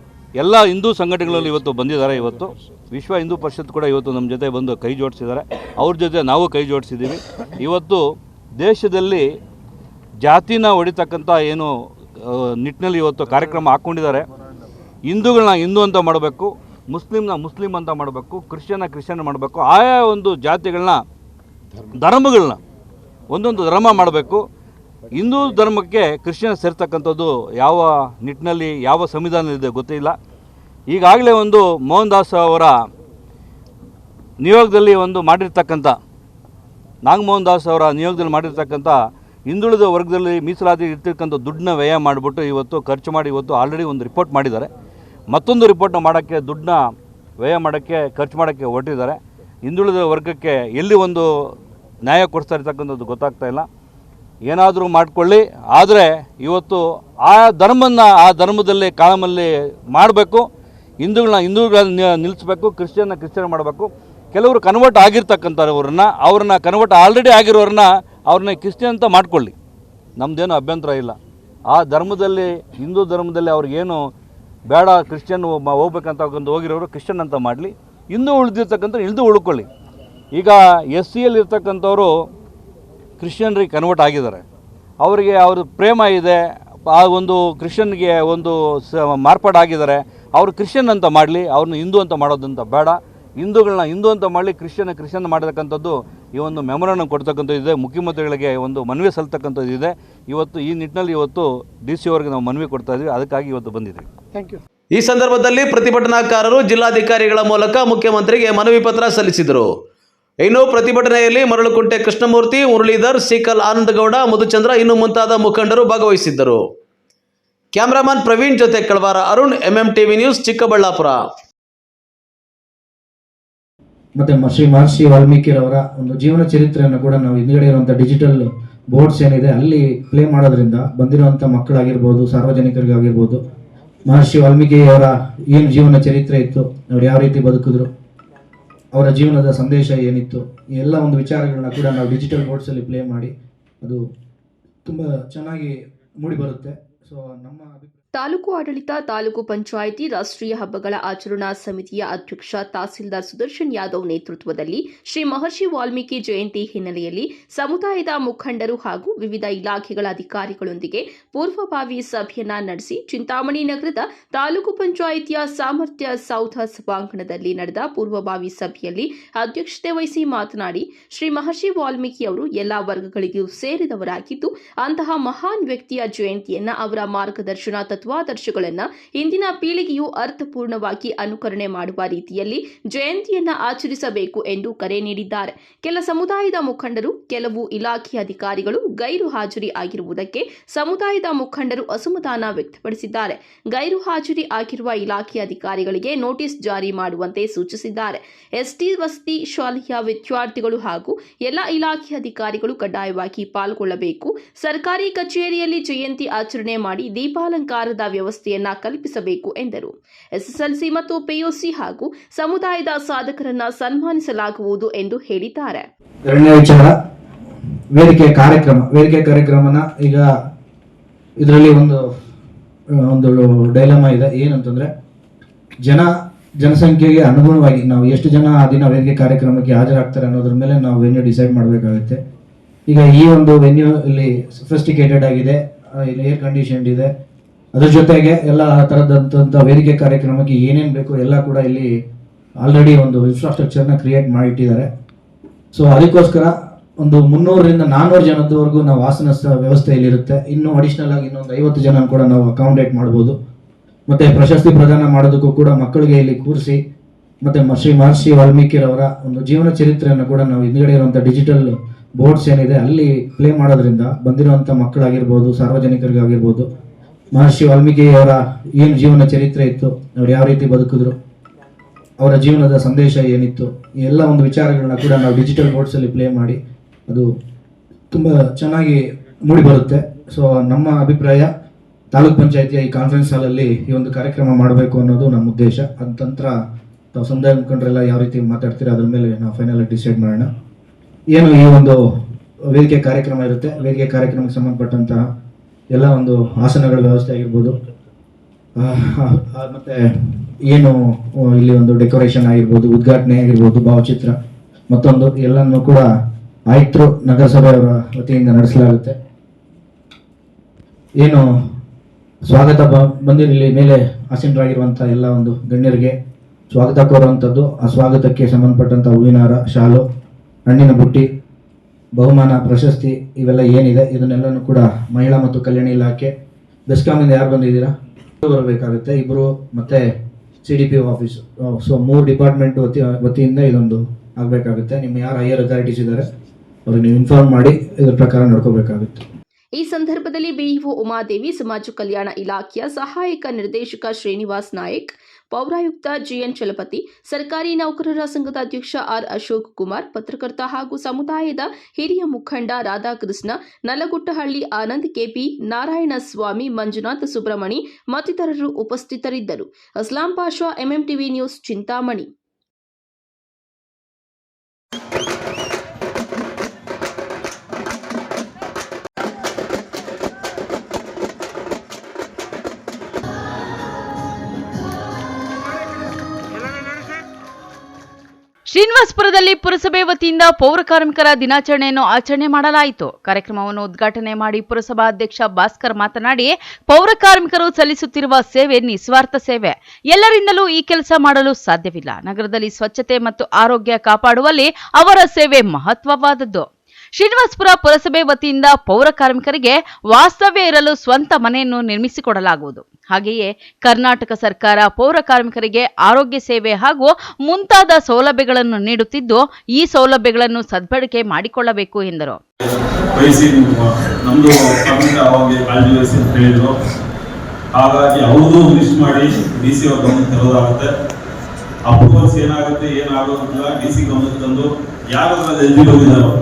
ಎಲ್ಲ ಹಿಂದೂ ಸಂಘಟನೆಗಳಲ್ಲಿ ಇವತ್ತು ಬಂದಿದ್ದಾರೆ. ಇವತ್ತು ವಿಶ್ವ ಹಿಂದೂ ಪರಿಷತ್ ಕೂಡ ಇವತ್ತು ನಮ್ಮ ಜೊತೆ ಬಂದು ಕೈ ಜೋಡಿಸಿದ್ದಾರೆ. ಅವ್ರ ಜೊತೆ ನಾವು ಕೈ ಜೋಡಿಸಿದ್ದೀವಿ. ಇವತ್ತು ದೇಶದಲ್ಲಿ ಜಾತಿನ ಹೊಡಿತಕ್ಕಂಥ ಏನು ನಿಟ್ಟಿನಲ್ಲಿ ಇವತ್ತು ಕಾರ್ಯಕ್ರಮ ಹಾಕ್ಕೊಂಡಿದ್ದಾರೆ. ಹಿಂದೂಗಳನ್ನ ಹಿಂದೂ ಅಂತ ಮಾಡಬೇಕು, ಮುಸ್ಲಿಮ್ನ ಮುಸ್ಲಿಮ್ ಅಂತ ಮಾಡಬೇಕು, ಕ್ರಿಶ್ಚಿಯನ್ ಮಾಡಬೇಕು. ಆಯಾ ಒಂದು ಜಾತಿಗಳನ್ನ ಧರ್ಮಗಳನ್ನ ಒಂದೊಂದು ಧರ್ಮ ಮಾಡಬೇಕು. ಹಿಂದೂ ಧರ್ಮಕ್ಕೆ ಕ್ರಿಶ್ಚಿಯನ್ ಸೇರ್ತಕ್ಕಂಥದ್ದು ಯಾವ ನಿಟ್ಟಿನಲ್ಲಿ ಯಾವ ಸಂವಿಧಾನದಲ್ಲಿದೆ ಗೊತ್ತಿಲ್ಲ. ಈಗಾಗಲೇ ಒಂದು ಮೋಹನ್ ದಾಸ್ ಅವರ ನಿಯೋಗದಲ್ಲಿ ಒಂದು ಮಾಡಿರ್ತಕ್ಕಂಥ ನಾಗಮೋಹನ್ ದಾಸ್ ಅವರ ನಿಯೋಗದಲ್ಲಿ ಮಾಡಿರ್ತಕ್ಕಂಥ ಹಿಂದುಳಿದ ವರ್ಗದಲ್ಲಿ ಮೀಸಲಾತಿ ಇರ್ತಕ್ಕಂಥ ದುಡ್ಡನ್ನ ವ್ಯಯ ಮಾಡಿಬಿಟ್ಟು ಇವತ್ತು ಖರ್ಚು ಮಾಡಿ ಇವತ್ತು ಆಲ್ರೆಡಿ ಒಂದು ರಿಪೋರ್ಟ್ ಮಾಡಿದ್ದಾರೆ. ಮತ್ತೊಂದು ರಿಪೋರ್ಟ್ನ ಮಾಡೋಕ್ಕೆ ದುಡ್ಡನ್ನ ವ್ಯಯ ಮಾಡೋಕ್ಕೆ ಖರ್ಚು ಮಾಡೋಕ್ಕೆ ಹೊರಟಿದ್ದಾರೆ. ಹಿಂದುಳಿದ ವರ್ಗಕ್ಕೆ ಎಲ್ಲಿ ಒಂದು ನ್ಯಾಯ ಕೊಡಿಸ್ತಾ ಇರ್ತಕ್ಕಂಥದ್ದು ಗೊತ್ತಾಗ್ತಾ ಇಲ್ಲ. ಏನಾದರೂ ಮಾಡಿಕೊಳ್ಳಿ, ಆದರೆ ಇವತ್ತು ಆ ಧರ್ಮದಲ್ಲಿ ಕಾಲಮಲ್ಲಿ ಮಾಡಬೇಕು. ಹಿಂದೂಗಳನ್ನ ನಿಲ್ಲಿಸಬೇಕು, ಕ್ರಿಶ್ಚಿಯನ್ ಮಾಡಬೇಕು. ಕೆಲವರು ಕನ್ವರ್ಟ್ ಅವ್ರನ್ನ ಕನ್ವರ್ಟ್ ಆಲ್ರೆಡಿ ಆಗಿರೋರನ್ನ ಅವ್ರನ್ನ ಕ್ರಿಶ್ಚಿಯನ್ ಅಂತ ಮಾಡ್ಕೊಳ್ಳಿ, ನಮ್ಮದೇನು ಅಭ್ಯಂತರ ಇಲ್ಲ. ಆ ಧರ್ಮದಲ್ಲಿ ಹಿಂದೂ ಧರ್ಮದಲ್ಲಿ ಅವ್ರಿಗೇನು ಬೇಡ ಕ್ರಿಶ್ಚಿಯನ್ ಹೋಗ್ಬೇಕಂತ ಹೋಗಿರೋರು ಕ್ರಿಶ್ಚಿಯನ್ ಅಂತ ಮಾಡಲಿ, ಹಿಂದೂ ಉಳಿದಿರ್ತಕ್ಕಂಥ ಹಿಂದೂ ಉಳ್ಕೊಳ್ಳಿ. ಈಗ SCಯಲ್ಲಿ ಇರ್ತಕ್ಕಂಥವ್ರು ಕ್ರಿಶ್ಚಿಯನ್ರಿಗೆ ಕನ್ವರ್ಟ್ ಆಗಿದ್ದಾರೆ. ಅವರಿಗೆ ಅವ್ರ ಪ್ರೇಮ ಇದೆ, ಆ ಒಂದು ಕ್ರಿಶ್ಚಿಯನ್ಗೆ ಒಂದು ಮಾರ್ಪಾಡಾಗಿದ್ದಾರೆ. ಅವರು ಕ್ರಿಶ್ಚಿಯನ್ ಅಂತ ಮಾಡಲಿ, ಅವ್ರನ್ನ ಹಿಂದೂ ಅಂತ ಮಾಡೋದಂತ ಬೇಡ. ಹಿಂದೂಗಳನ್ನ ಹಿಂದೂ ಅಂತ ಮಾಡಲಿ, ಕ್ರಿಶ್ಚಿಯನ್ ಮಾಡತಕ್ಕಂಥದ್ದು ಈ ಒಂದು ಮೆಮೊರಾಂಡಮ್ ಕೊಡ್ತಕ್ಕಂಥದ್ದು ಇದೆ. ಮುಖ್ಯಮಂತ್ರಿಗಳಿಗೆ ಒಂದು ಮನವಿ ಸಲ್ತಕ್ಕಂಥದ್ದು ಇದೆ. ಇವತ್ತು ಈ ನಿಟ್ಟಿನಲ್ಲಿ ಇವತ್ತು DC ಅವರಿಗೆ ನಾವು ಮನವಿ ಕೊಡ್ತಾ ಇದ್ವಿ, ಅದಕ್ಕಾಗಿ ಇವತ್ತು ಬಂದಿದ್ವಿ. Thank you. ಈ ಸಂದರ್ಭದಲ್ಲಿ ಪ್ರತಿಭಟನಾಕಾರರು ಜಿಲ್ಲಾಧಿಕಾರಿಗಳ ಮೂಲಕ ಮುಖ್ಯಮಂತ್ರಿಗೆ ಮನವಿ ಪತ್ರ ಸಲ್ಲಿಸಿದರು. ಇನ್ನು ಪ್ರತಿಭಟನೆಯಲ್ಲಿ ಮರಳುಕುಂಟೆ ಕೃಷ್ಣಮೂರ್ತಿ, ಮುರಳೀಧರ್, ಸೀಕಲ್ ಆನಂದಗೌಡ, ಮಧುಚಂದ್ರ ಇನ್ನು ಮುಂತಾದ ಮುಖಂಡರು ಭಾಗವಹಿಸಿದ್ದರು. ಕ್ಯಾಮರಾಮನ್ ಪ್ರವೀಣ್ ಜೊತೆ ಕಳವಾರ ಅರುಣ್, MMTV ನ್ಯೂಸ್, ಚಿಕ್ಕಬಳ್ಳಾಪುರ. ಮತ್ತೆ ಶ್ರೀ ಮಹರ್ಷಿ ವಾಲ್ಮೀಕಿರವರ ಒಂದು ಜೀವನ ಚರಿತ್ರೆಯನ್ನು ಕೂಡ ನಾವು ಹಿಂದ್ಗಡೆ ಇರುವಂಥ ಡಿಜಿಟಲ್ ಬೋರ್ಡ್ಸ್ ಏನಿದೆ ಅಲ್ಲಿ ಪ್ಲೇ ಮಾಡೋದ್ರಿಂದ ಬಂದಿರುವಂಥ ಮಕ್ಕಳಾಗಿರ್ಬೋದು, ಸಾರ್ವಜನಿಕರಿಗಾಗಿರ್ಬೋದು, ಮಹರ್ಷಿ ವಾಲ್ಮೀಕಿಯವರ ಏನು ಜೀವನ ಚರಿತ್ರೆ ಇತ್ತು, ಅವ್ರು ಯಾವ ರೀತಿ ಬದುಕಿದ್ರು, ಅವರ ಜೀವನದ ಸಂದೇಶ ಏನಿತ್ತು, ಈ ಎಲ್ಲ ಒಂದು ವಿಚಾರಗಳನ್ನ ಕೂಡ ನಾವು ಡಿಜಿಟಲ್ ಬೋರ್ಡ್ಸಲ್ಲಿ ಪ್ಲೇ ಮಾಡಿ ಅದು ತುಂಬ ಚೆನ್ನಾಗಿ ಮೂಡಿ ಬರುತ್ತೆ. ಸೊ ನಮ್ಮ ತಾಲೂಕು ಆಡಳಿತ, ತಾಲೂಕು ಪಂಚಾಯಿತಿ ರಾಷ್ಟ್ರೀಯ ಹಬ್ಬಗಳ ಆಚರಣಾ ಸಮಿತಿಯ ಅಧ್ಯಕ್ಷ ತಹಸೀಲ್ದಾರ್ ಸುದರ್ಶನ್ ಯಾದವ್ ನೇತೃತ್ವದಲ್ಲಿ ಶ್ರೀ ಮಹರ್ಷಿ ವಾಲ್ಮೀಕಿ ಜಯಂತಿ ಹಿನ್ನೆಲೆಯಲ್ಲಿ ಸಮುದಾಯದ ಮುಖಂಡರು ಹಾಗೂ ವಿವಿಧ ಇಲಾಖೆಗಳ ಅಧಿಕಾರಿಗಳೊಂದಿಗೆ ಪೂರ್ವಭಾವಿ ಸಭೆಯನ್ನ ನಡೆಸಿ ಚಿಂತಾಮಣಿ ನಗರದ ತಾಲೂಕು ಪಂಚಾಯಿತಿಯ ಸಾಮರ್ಥ್ಯ ಸೌಧ ಸಭಾಂಗಣದಲ್ಲಿ ನಡೆದ ಪೂರ್ವಭಾವಿ ಸಭೆಯಲ್ಲಿ ಅಧ್ಯಕ್ಷತೆ ವಹಿಸಿ ಮಾತನಾಡಿ, ಶ್ರೀ ಮಹರ್ಷಿ ವಾಲ್ಮೀಕಿ ಅವರು ಎಲ್ಲಾ ವರ್ಗಗಳಿಗೂ ಸೇರಿದವರಾಗಿದ್ದು ಅಂತಹ ಮಹಾನ್ ವ್ಯಕ್ತಿಯ ಜಯಂತಿಯನ್ನ ಅವರ ಮಾರ್ಗದರ್ಶನ ತತ್ವಾದರ್ಶಗಳನ್ನು ಇಂದಿನ ಪೀಳಿಗೆಯು ಅರ್ಥಪೂರ್ಣವಾಗಿ ಅನುಕರಣೆ ಮಾಡುವ ರೀತಿಯಲ್ಲಿ ಜಯಂತಿಯನ್ನ ಆಚರಿಸಬೇಕು ಎಂದು ಕರೆ ನೀಡಿದ್ದಾರೆ. ಕೆಲ ಸಮುದಾಯದ ಮುಖಂಡರು, ಕೆಲವು ಇಲಾಖೆಯ ಅಧಿಕಾರಿಗಳು ಗೈರು ಹಾಜರಿ ಆಗಿರುವುದಕ್ಕೆ ಸಮುದಾಯದ ಮುಖಂಡರು ಅಸಮಾಧಾನ ವ್ಯಕ್ತಪಡಿಸಿದ್ದಾರೆ. ಗೈರು ಹಾಜರಿ ಆಗಿರುವ ಇಲಾಖೆಯ ಅಧಿಕಾರಿಗಳಿಗೆ ನೋಟಿಸ್ ಜಾರಿ ಮಾಡುವಂತೆ ಸೂಚಿಸಿದ್ದಾರೆ. ST ವಸತಿ ಶಾಲೆಯ ವಿದ್ಯಾರ್ಥಿಗಳು ಹಾಗೂ ಎಲ್ಲ ಇಲಾಖೆಯ ಅಧಿಕಾರಿಗಳು ಕಡ್ಡಾಯವಾಗಿ ಪಾಲ್ಗೊಳ್ಳಬೇಕು. ಸರ್ಕಾರಿ ಕಚೇರಿಯಲ್ಲಿ ಜಯಂತಿ ಆಚರಣೆ ಮಾಡಿ ದೀಪಾಲಂಕಾರದ ವ್ಯವಸ್ಥೆಯನ್ನ ಕಲ್ಪಿಸಬೇಕು ಎಂದರು. SSLC ಮತ್ತು PUC ಹಾಗೂ ಸಮುದಾಯದ ಸಾಧಕರನ್ನ ಸನ್ಮಾನಿಸಲಾಗುವುದು ಎಂದು ಹೇಳಿದ್ದಾರೆ. ಎರಡನೇ ವಿಚಾರ ವೇದಿಕೆ ಕಾರ್ಯಕ್ರಮನ ಈಗ ಇದರಲ್ಲಿ ಒಂದು ಡೈಲಮಾ ಇದೆ. ಏನಂತಂದ್ರೆ ಜನಸಂಖ್ಯೆಗೆ ಅನುಗುಣವಾಗಿ ನಾವು ಎಷ್ಟು ಜನ ಆ ದಿನ ವೇದಿಕೆ ಕಾರ್ಯಕ್ರಮಕ್ಕೆ ಹಾಜರಾಗ್ತಾರೆ ಅನ್ನೋದ್ರ ಮೇಲೆ ನಾವು ವೆನ್ಯೂ ಡಿಸೈಡ್ ಮಾಡಬೇಕಾಗುತ್ತೆ. ಈಗ ಈ ಒಂದು ವೆನ್ಯೂ ಇಲ್ಲಿ ಸಫಿಸ್ಟಿಕೇಟೆಡ್ ಆಗಿದೆ, ಇಲ್ಲಿ ಏರ್ ಕಂಡೀಷನ್ಡ್ ಇದೆ. ಅದ್ರ ಜೊತೆಗೆ ಎಲ್ಲ ತರದಂತ ವೇದಿಕೆ ಕಾರ್ಯಕ್ರಮಕ್ಕೆ ಏನೇನು ಬೇಕು ಎಲ್ಲ ಕೂಡ ಇಲ್ಲಿ ಆಲ್ರೆಡಿ ಒಂದು ಇನ್ಫ್ರಾಸ್ಟ್ರಕ್ಚರ್ನ ಕ್ರಿಯೇಟ್ ಮಾಡಿಟ್ಟಿದ್ದಾರೆ. ಸೊ ಅದಕ್ಕೋಸ್ಕರ ಒಂದು 300ರಿಂದ 400 ಜನದವರೆಗೂ ನಾವು ಆಸನ ವ್ಯವಸ್ಥೆ ಇಲ್ಲಿರುತ್ತೆ. ಇನ್ನೂ ಅಡಿಷನಲ್ ಆಗಿ ಇನ್ನೊಂದು 50 ಜನ ಕೂಡ ನಾವು ಅಕಾಮಡೇಟ್ ಮಾಡ್ಬೋದು. ಮತ್ತೆ ಪ್ರಶಸ್ತಿ ಪ್ರದಾನ ಮಾಡೋದಕ್ಕೂ ಕೂಡ ಮಕ್ಕಳಿಗೆ ಇಲ್ಲಿ ಕೂರಿಸಿ ಮತ್ತೆ ಶ್ರೀ ಮಹರ್ಷಿ ವಾಲ್ಮೀಕಿರವರ ಒಂದು ಜೀವನ ಚರಿತ್ರೆಯನ್ನು ಕೂಡ ನಾವು ಹಿಂದ್ಗಡೆ ಇರುವಂಥ ಡಿಜಿಟಲ್ ಬೋರ್ಡ್ಸ್ ಏನಿದೆ ಅಲ್ಲಿ ಪ್ಲೇ ಮಾಡೋದ್ರಿಂದ ಬಂದಿರುವಂಥ ಮಕ್ಕಳಾಗಿರ್ಬೋದು, ಸಾರ್ವಜನಿಕರಿಗಾಗಿರ್ಬೋದು, ಮಹರ್ಷಿ ವಾಲ್ಮೀಕಿಯವರ ಏನು ಜೀವನ ಚರಿತ್ರೆ ಇತ್ತು, ಅವ್ರು ಯಾವ ರೀತಿ ಬದುಕಿದ್ರು, ಅವರ ಜೀವನದ ಸಂದೇಶ ಏನಿತ್ತು, ಈ ಎಲ್ಲ ಒಂದು ವಿಚಾರಗಳನ್ನ ಕೂಡ ನಾವು ಡಿಜಿಟಲ್ ಬೋರ್ಡ್ಸಲ್ಲಿ ಪ್ಲೇ ಮಾಡಿ ಅದು ತುಂಬ ಚೆನ್ನಾಗಿ ಮೂಡಿ ಬರುತ್ತೆ. ಸೊ ನಮ್ಮ ಅಭಿಪ್ರಾಯ ತಾಲೂಕ್ ಪಂಚಾಯತಿಯ ಈ ಕಾನ್ಫರೆನ್ಸ್ ಹಾಲಲ್ಲಿ ಈ ಒಂದು ಕಾರ್ಯಕ್ರಮ ಮಾಡಬೇಕು ಅನ್ನೋದು ನಮ್ಮ ಉದ್ದೇಶ. ಅದ ನಂತರ ತಾವು ಸಮುದಾಯ ಮುಖಂಡರೆಲ್ಲ ಯಾವ ರೀತಿ ಮಾತಾಡ್ತೀರಾ ಅದ್ರ ಮೇಲೆ ನಾವು ಫೈನಲ್ ಡಿಸೈಡ್ ಮಾಡೋಣ. ಏನು ಈ ಒಂದು ವೇದಿಕೆ ಕಾರ್ಯಕ್ರಮ ಇರುತ್ತೆ, ವೇದಿಕೆ ಕಾರ್ಯಕ್ರಮಕ್ಕೆ ಸಂಬಂಧಪಟ್ಟಂತಹ ಎಲ್ಲ ಒಂದು ಆಸನಗಳ ವ್ಯವಸ್ಥೆ ಆಗಿರ್ಬೋದು, ಮತ್ತೆ ಏನು ಇಲ್ಲಿ ಒಂದು ಡೆಕೋರೇಷನ್ ಆಗಿರ್ಬೋದು, ಉದ್ಘಾಟನೆ ಆಗಿರ್ಬೋದು, ಭಾವಚಿತ್ರ ಮತ್ತೊಂದು ಎಲ್ಲನೂ ಕೂಡ ಆಯುಕ್ತರು ನಗರಸಭೆಯವರ ವತಿಯಿಂದ ನಡೆಸಲಾಗುತ್ತೆ. ಏನು ಸ್ವಾಗತ ಬಂದಿರಲಿ ಮೇಲೆ ಆಸೀನರಾಗಿರುವಂಥ ಎಲ್ಲ ಒಂದು ಗಣ್ಯರಿಗೆ ಸ್ವಾಗತ ಕೋರುವಂಥದ್ದು, ಆ ಸ್ವಾಗತಕ್ಕೆ ಸಂಬಂಧಪಟ್ಟಂಥ ಹೂವಿನ ಹಾರ, ಶಾಲು, ಹಣ್ಣಿನ ಬುಟ್ಟಿ, ಬಹುಮಾನ, ಪ್ರಶಸ್ತಿ ಇವೆಲ್ಲ ಏನಿದೆ ಇದನ್ನೆಲ್ಲನೂ ಕೂಡ ಮಹಿಳಾ ಮತ್ತು ಕಲ್ಯಾಣ ಇಲಾಖೆ, ಬೆಸ್ಕಾಮಿಂದ ಯಾರು ಬಂದಿದ್ದೀರಾ ಬರಬೇಕಾಗುತ್ತೆ, ಇಬ್ಬರು, ಮತ್ತು CDPO ಆಫೀಸ್. ಸೊ 3 ಡಿಪಾರ್ಟ್ಮೆಂಟ್ ವತಿಯಿಂದ ಇದೊಂದು ಆಗಬೇಕಾಗುತ್ತೆ. ನಿಮ್ಮ ಯಾರು ಹೈಯರ್ ಅಥಾರಿಟೀಸ್ ಇದ್ದಾರೆ ಅವ್ರಿಗೆ ನೀವು ಇನ್ಫಾರ್ಮ್ ಮಾಡಿ ಇದ್ರ ಪ್ರಕಾರ ನಡ್ಕೋಬೇಕಾಗುತ್ತೆ. ಈ ಸಂದರ್ಭದಲ್ಲಿ ಬಿಇಒ ಉಮಾದೇವಿ, ಸಮಾಜ ಕಲ್ಯಾಣ ಇಲಾಖೆಯ ಸಹಾಯಕ ನಿರ್ದೇಶಕ ಶ್ರೀನಿವಾಸ್ ನಾಯಕ್, ಪೌರಾಯುಕ್ತ GN ಚಲಪತಿ, ಸರ್ಕಾರಿ ನೌಕರರ ಸಂಘದ ಅಧ್ಯಕ್ಷ R ಅಶೋಕ್ ಕುಮಾರ್, ಪತ್ರಕರ್ತ ಹಾಗೂ ಸಮುದಾಯದ ಹಿರಿಯ ಮುಖಂಡ ರಾಧಾಕೃಷ್ಣ, ನಲಗುಟ್ಟಹಳ್ಳಿ ಆನಂದ್, KP ನಾರಾಯಣಸ್ವಾಮಿ, ಮಂಜುನಾಥ್, ಸುಬ್ರಮಣಿ ಮತ್ತಿತರರು ಉಪಸ್ಥಿತರಿದ್ದರು. Aslam Pasha, MMTV news, Chintamani. ಶ್ರೀನಿವಾಸಪುರದಲ್ಲಿ ಪುರಸಭೆ ವತಿಯಿಂದ ಪೌರ ಕಾರ್ಮಿಕರ ದಿನಾಚರಣೆಯನ್ನು ಆಚರಣೆ ಮಾಡಲಾಯಿತು. ಕಾರ್ಯಕ್ರಮವನ್ನು ಉದ್ಘಾಟನೆ ಮಾಡಿ ಪುರಸಭಾಧ್ಯಕ್ಷ ಭಾಸ್ಕರ್ ಮಾತನಾಡಿ, ಪೌರ ಕಾರ್ಮಿಕರು ಸಲ್ಲಿಸುತ್ತಿರುವ ಸೇವೆ ನಿಸ್ವಾರ್ಥ ಸೇವೆ. ಎಲ್ಲರಿಂದಲೂ ಈ ಕೆಲಸ ಮಾಡಲು ಸಾಧ್ಯವಿಲ್ಲ. ನಗರದಲ್ಲಿ ಸ್ವಚ್ಛತೆ ಮತ್ತು ಆರೋಗ್ಯ ಕಾಪಾಡುವಲ್ಲಿ ಅವರ ಸೇವೆ ಮಹತ್ವವಾದದ್ದು. ಶ್ರೀನಿವಾಸಪುರ ಪುರಸಭೆ ವತಿಯಿಂದ ಪೌರ ಕಾರ್ಮಿಕರಿಗೆ ವಾಸ್ತವ್ಯ ಇರಲು ಸ್ವಂತ ಮನೆಯನ್ನು ನಿರ್ಮಿಸಿಕೊಡಲಾಗುವುದು. ಹಾಗೆಯೇ ಕರ್ನಾಟಕ ಸರ್ಕಾರ ಪೌರ ಕಾರ್ಮಿಕರಿಗೆ ಆರೋಗ್ಯ ಸೇವೆ ಹಾಗೂ ಮುಂತಾದ ಸೌಲಭ್ಯಗಳನ್ನು ನೀಡುತ್ತಿದ್ದು, ಈ ಸೌಲಭ್ಯಗಳನ್ನು ಸದ್ಬಳಕೆ ಮಾಡಿಕೊಳ್ಳಬೇಕು ಎಂದರು. ಹಾಗಾಗಿ ಅವ್ರದ್ದು ಲಿಸ್ಟ್ ಮಾಡಿ DC ಅವ್ರ ಗಮನಕ್ಕೆ ತರೋದಾಗುತ್ತೆ. ಅಪ್ರೂವಲ್ಸ್ ಏನಾಗೋದಿಲ್ಲ DC ಗಮನಕ್ಕೆ ತಂದು ಯಾರು ಎಲಿಜಿಬಲ್ ಇದ್ದಾರೋ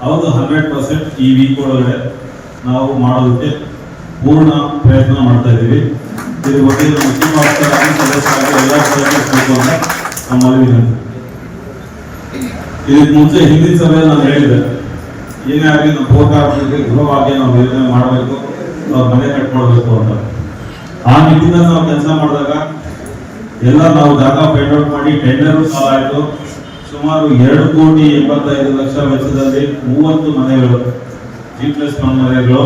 ಅವ್ರದ್ದು 100% ಈ ವೀಕ್ ಒಳಗಡೆ ನಾವು ಮಾಡೋದಕ್ಕೆ ಪೂರ್ಣ ಪ್ರಯತ್ನ ಮಾಡ್ತಾ ಇದ್ದೀವಿ. ಇದ್ರ ಬಗ್ಗೆ ನಮ್ಮಲ್ಲಿ ವಿನಂತಿ. ಇದಕ್ಕೆ ಮುಂಚೆ ಹಿಂದಿನ ಸಭೆಯಲ್ಲಿ ನಾನು ಹೇಳಿದೆ, ಏನೇ ಆಗಲಿ ನಮ್ಮ ಪೌರ ಕಾರ್ಮಿಕರಿಗೆ ಗೃಹವಾಗಿ ನಾವು ಯೋಜನೆ ಮಾಡಬೇಕು, ಅವ್ರ ಮನೆ ಕಟ್ಕೊಳ್ಬೇಕು ಅಂತ. ಆ ನಿಟ್ಟಿನಲ್ಲಿ ನಾವು ಕೆಲಸ ಮಾಡಿದಾಗ ಎಲ್ಲ ನಾವು ಜಾಗ ಫೈಂಡ್ ಔಟ್ ಮಾಡಿ ಟೆಂಡರ್ ಸಾಲ ಆಯಿತು. ಸುಮಾರು 2,85,00,000 ವೆಚ್ಚದಲ್ಲಿ 30 ಮನೆಗಳು, G+1 ಮನೆಗಳು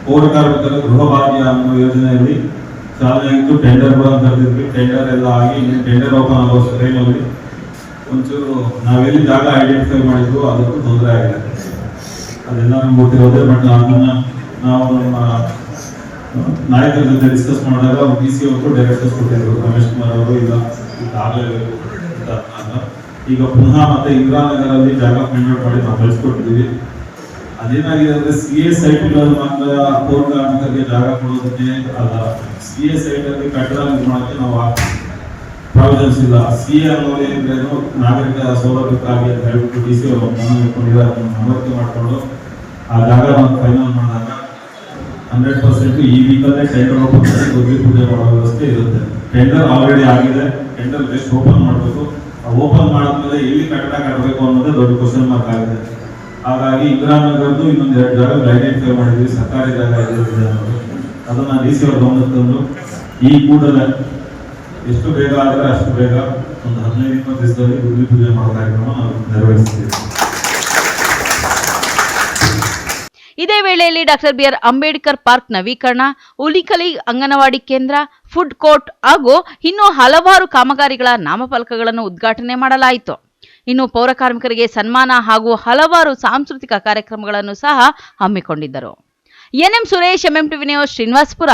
ಪೌರ ಕಾರ್ಮಿಕರ ಗೃಹಭಾಗ್ಯ ಅನ್ನೋ ಯೋಜನೆಯಲ್ಲಿ ಚಾಲನೆ ಆಗಿತ್ತು. ಟೆಂಡರ್ಗಳನ್ನು ಕರೆದಿದ್ವಿ, ಟೆಂಡರ್ ಎಲ್ಲ ಆಗಿ ಟೆಂಡರ್ ಓಪನ್ ಆಗೋ ಟೈಮಲ್ಲಿ ಒಂಚೂರು ನಾವೆಲ್ಲಿ ಜಾಗ ಐಡೆಂಟಿಫೈ ಮಾಡಿದ್ವು ಅದಕ್ಕೂ ತೊಂದರೆ ಆಗಿದೆ. ಅದೆಲ್ಲ ನಮ್ಗೆ ಗೊತ್ತಿರೋದೆ. ಬಟ್ ಅದನ್ನ ನಾವು ನಮ್ಮ ನಾಯಕರ ಜೊತೆ ಡಿಸ್ಕಸ್ ಮಾಡಿದಾಗ DC ಅವರು ಡೈರೆಕ್ಟರ್ಸ್ ಕೊಟ್ಟಿದ್ರು, ರಮೇಶ್ ಕುಮಾರ್ ಅವರು, ಇಲ್ಲ ಆಗಲೇಬೇಕು ಅಂತ. ಈಗ ಪುನಃ ಮತ್ತೆ ಇಂದಿರಾನಗರಲ್ಲಿ ಜಾಗ ಫೈಂಡ್ ಔಟ್ ಮಾಡಿ ನಾವು ಕಳಿಸ್ಕೊಟ್ಟಿದ್ದೀವಿ. ಅದೇನಾಗಿದೆ ಅಂದ್ರೆ CA ಸೈಟ್ಗಳಲ್ಲಿ ಮಾತ್ರ ಪೌರ ಕಾರ್ಮಿಕರಿಗೆ ಜಾಗ ಕೊಡೋದಕ್ಕೆ ಅಲ್ಲ, CA ಸೈಟ್ ಅಲ್ಲಿ ಕಟ್ಟಡ ನಿರ್ಮಾಣಕ್ಕೆ ನಾವು ಪ್ರಾವಿಷನ್ಸ್ ಇಲ್ಲ. CA ಅನ್ನೋದು ಏನೇನು ನಾಗರಿಕ ಸೌಲಭ್ಯಕ್ಕಾಗಿ ಅಂತ ಹೇಳ್ಬಿಟ್ಟು DC ಅವರು ಮನವರಿಕೆ ಮಾಡಿಕೊಂಡು ಆ ಜಾಗ ಫೈನಲ್ ಮಾಡಿದಾಗ 100% ಈ ವೀಕಲ್ಲೇ ಟೆಂಡರ್ ಓಪನ್ ಮಾಡಿ ಗುದ್ಲಿ ಪೂಜೆ ಮಾಡೋ ವ್ಯವಸ್ಥೆ ಇರುತ್ತೆ. ಟೆಂಡರ್ ಆಲ್ರೆಡಿ ಆಗಿದೆ, ಟೆಂಡರ್ ಜಸ್ಟ್ ಓಪನ್ ಮಾಡಬೇಕು. ಓಪನ್ ಮಾಡಿದ್ಮೇಲೆ ಎಲ್ಲಿ ಕಟ್ಟಡ ಕಟ್ಟಬೇಕು ಅನ್ನೋದೇ ದೊಡ್ಡ ಕ್ವಶನ್ ಮಾರ್ಕ್ ಆಗಿದೆ. ಹಾಗಾಗಿ ಇಂದಿರಾನಗರದ್ದು ಇನ್ನೊಂದು 2 ಜಾಗ ಐಡೆಂಟಿಫೈ ಮಾಡಿದ್ವಿ, ಸರ್ಕಾರಿ ಜಾಗ ಇದೆ ಅನ್ನೋದು. ಅದನ್ನ DC ಅವ್ರ ಗಮನಕ್ಕೆ ತಂದು ಈ ಕೂಡಲೇ ಎಷ್ಟು ಬೇಗ ಆದರೆ ಅಷ್ಟು ಬೇಗ ಒಂದು 15-20 ದಿವಸದಲ್ಲಿ ಗುದ್ಲಿ ಪೂಜೆ ಮಾಡೋ ಕಾರ್ಯಕ್ರಮ ನಾವು ನೆರವೇರಿಸ್ತೀವಿ. ಇದೇ ವೇಳೆಯಲ್ಲಿ ಡಾಕ್ಟರ್ BR ಅಂಬೇಡ್ಕರ್ ಪಾರ್ಕ್ ನವೀಕರಣ, ಉಲಿಕಲಿ ಅಂಗನವಾಡಿ ಕೇಂದ್ರ, ಫುಡ್ ಕೋರ್ಟ್ ಹಾಗೂ ಇನ್ನೂ ಹಲವಾರು ಕಾಮಗಾರಿಗಳ ನಾಮಫಲಕಗಳನ್ನು ಉದ್ಘಾಟನೆ ಮಾಡಲಾಯಿತು. ಇನ್ನು ಪೌರ ಕಾರ್ಮಿಕರಿಗೆ ಸನ್ಮಾನ ಹಾಗೂ ಹಲವಾರು ಸಾಂಸ್ಕೃತಿಕ ಕಾರ್ಯಕ್ರಮಗಳನ್ನು ಸಹ ಹಮ್ಮಿಕೊಂಡಿದ್ದರು. NM Suresh, MMTV news, Srinivaspur.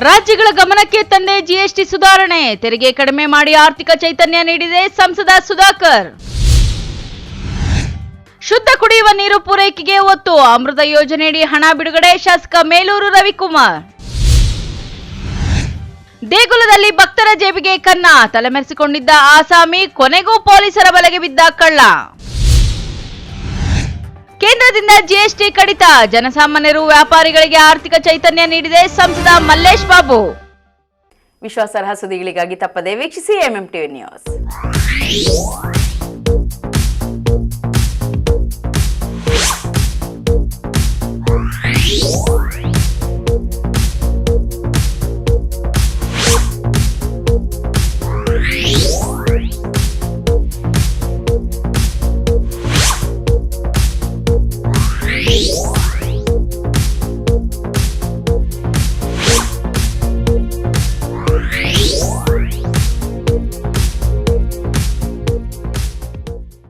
ರಾಜ್ಯಗಳ ಗಮನಕ್ಕೆ ತಂದೆ GST ಸುಧಾರಣೆ, ತೆರಿಗೆ ಕಡಿಮೆ ಮಾಡಿ ಆರ್ಥಿಕ ಚೈತನ್ಯ ನೀಡಿದೆ ಸಂಸದ ಸುಧಾಕರ್. ಶುದ್ಧ ಕುಡಿಯುವ ನೀರು ಪೂರೈಕೆಗೆ ಒತ್ತು, ಅಮೃತ ಯೋಜನೆಯಡಿ ಹಣ ಬಿಡುಗಡೆ, ಶಾಸಕ ಮೇಲೂರು ರವಿಕುಮಾರ್. ದೇಗುಲದಲ್ಲಿ ಭಕ್ತರ ಜೇಬಿಗೆ ಕನ್ನ, ತಲೆಮರೆಸಿಕೊಂಡಿದ್ದ ಆಸಾಮಿ, ಕೊನೆಗೂ ಪೊಲೀಸರ ಬಲೆಗೆ ಬಿದ್ದ ಕಳ್ಳ. ಕೇಂದ್ರದಿಂದ GST ಕಡಿತ, ಜನಸಾಮಾನ್ಯರು ವ್ಯಾಪಾರಿಗಳಿಗೆ ಆರ್ಥಿಕ ಚೈತನ್ಯ ನೀಡಿದೆ ಸಂಸದ ಮಲ್ಲೇಶ್ ಬಾಬು. ವಿಶ್ವಾಸಾರ್ಹ ಸುದ್ದಿಗಳಿಗಾಗಿ ತಪ್ಪದೆ ವೀಕ್ಷಿಸಿ MMTV ನ್ಯೂಸ್.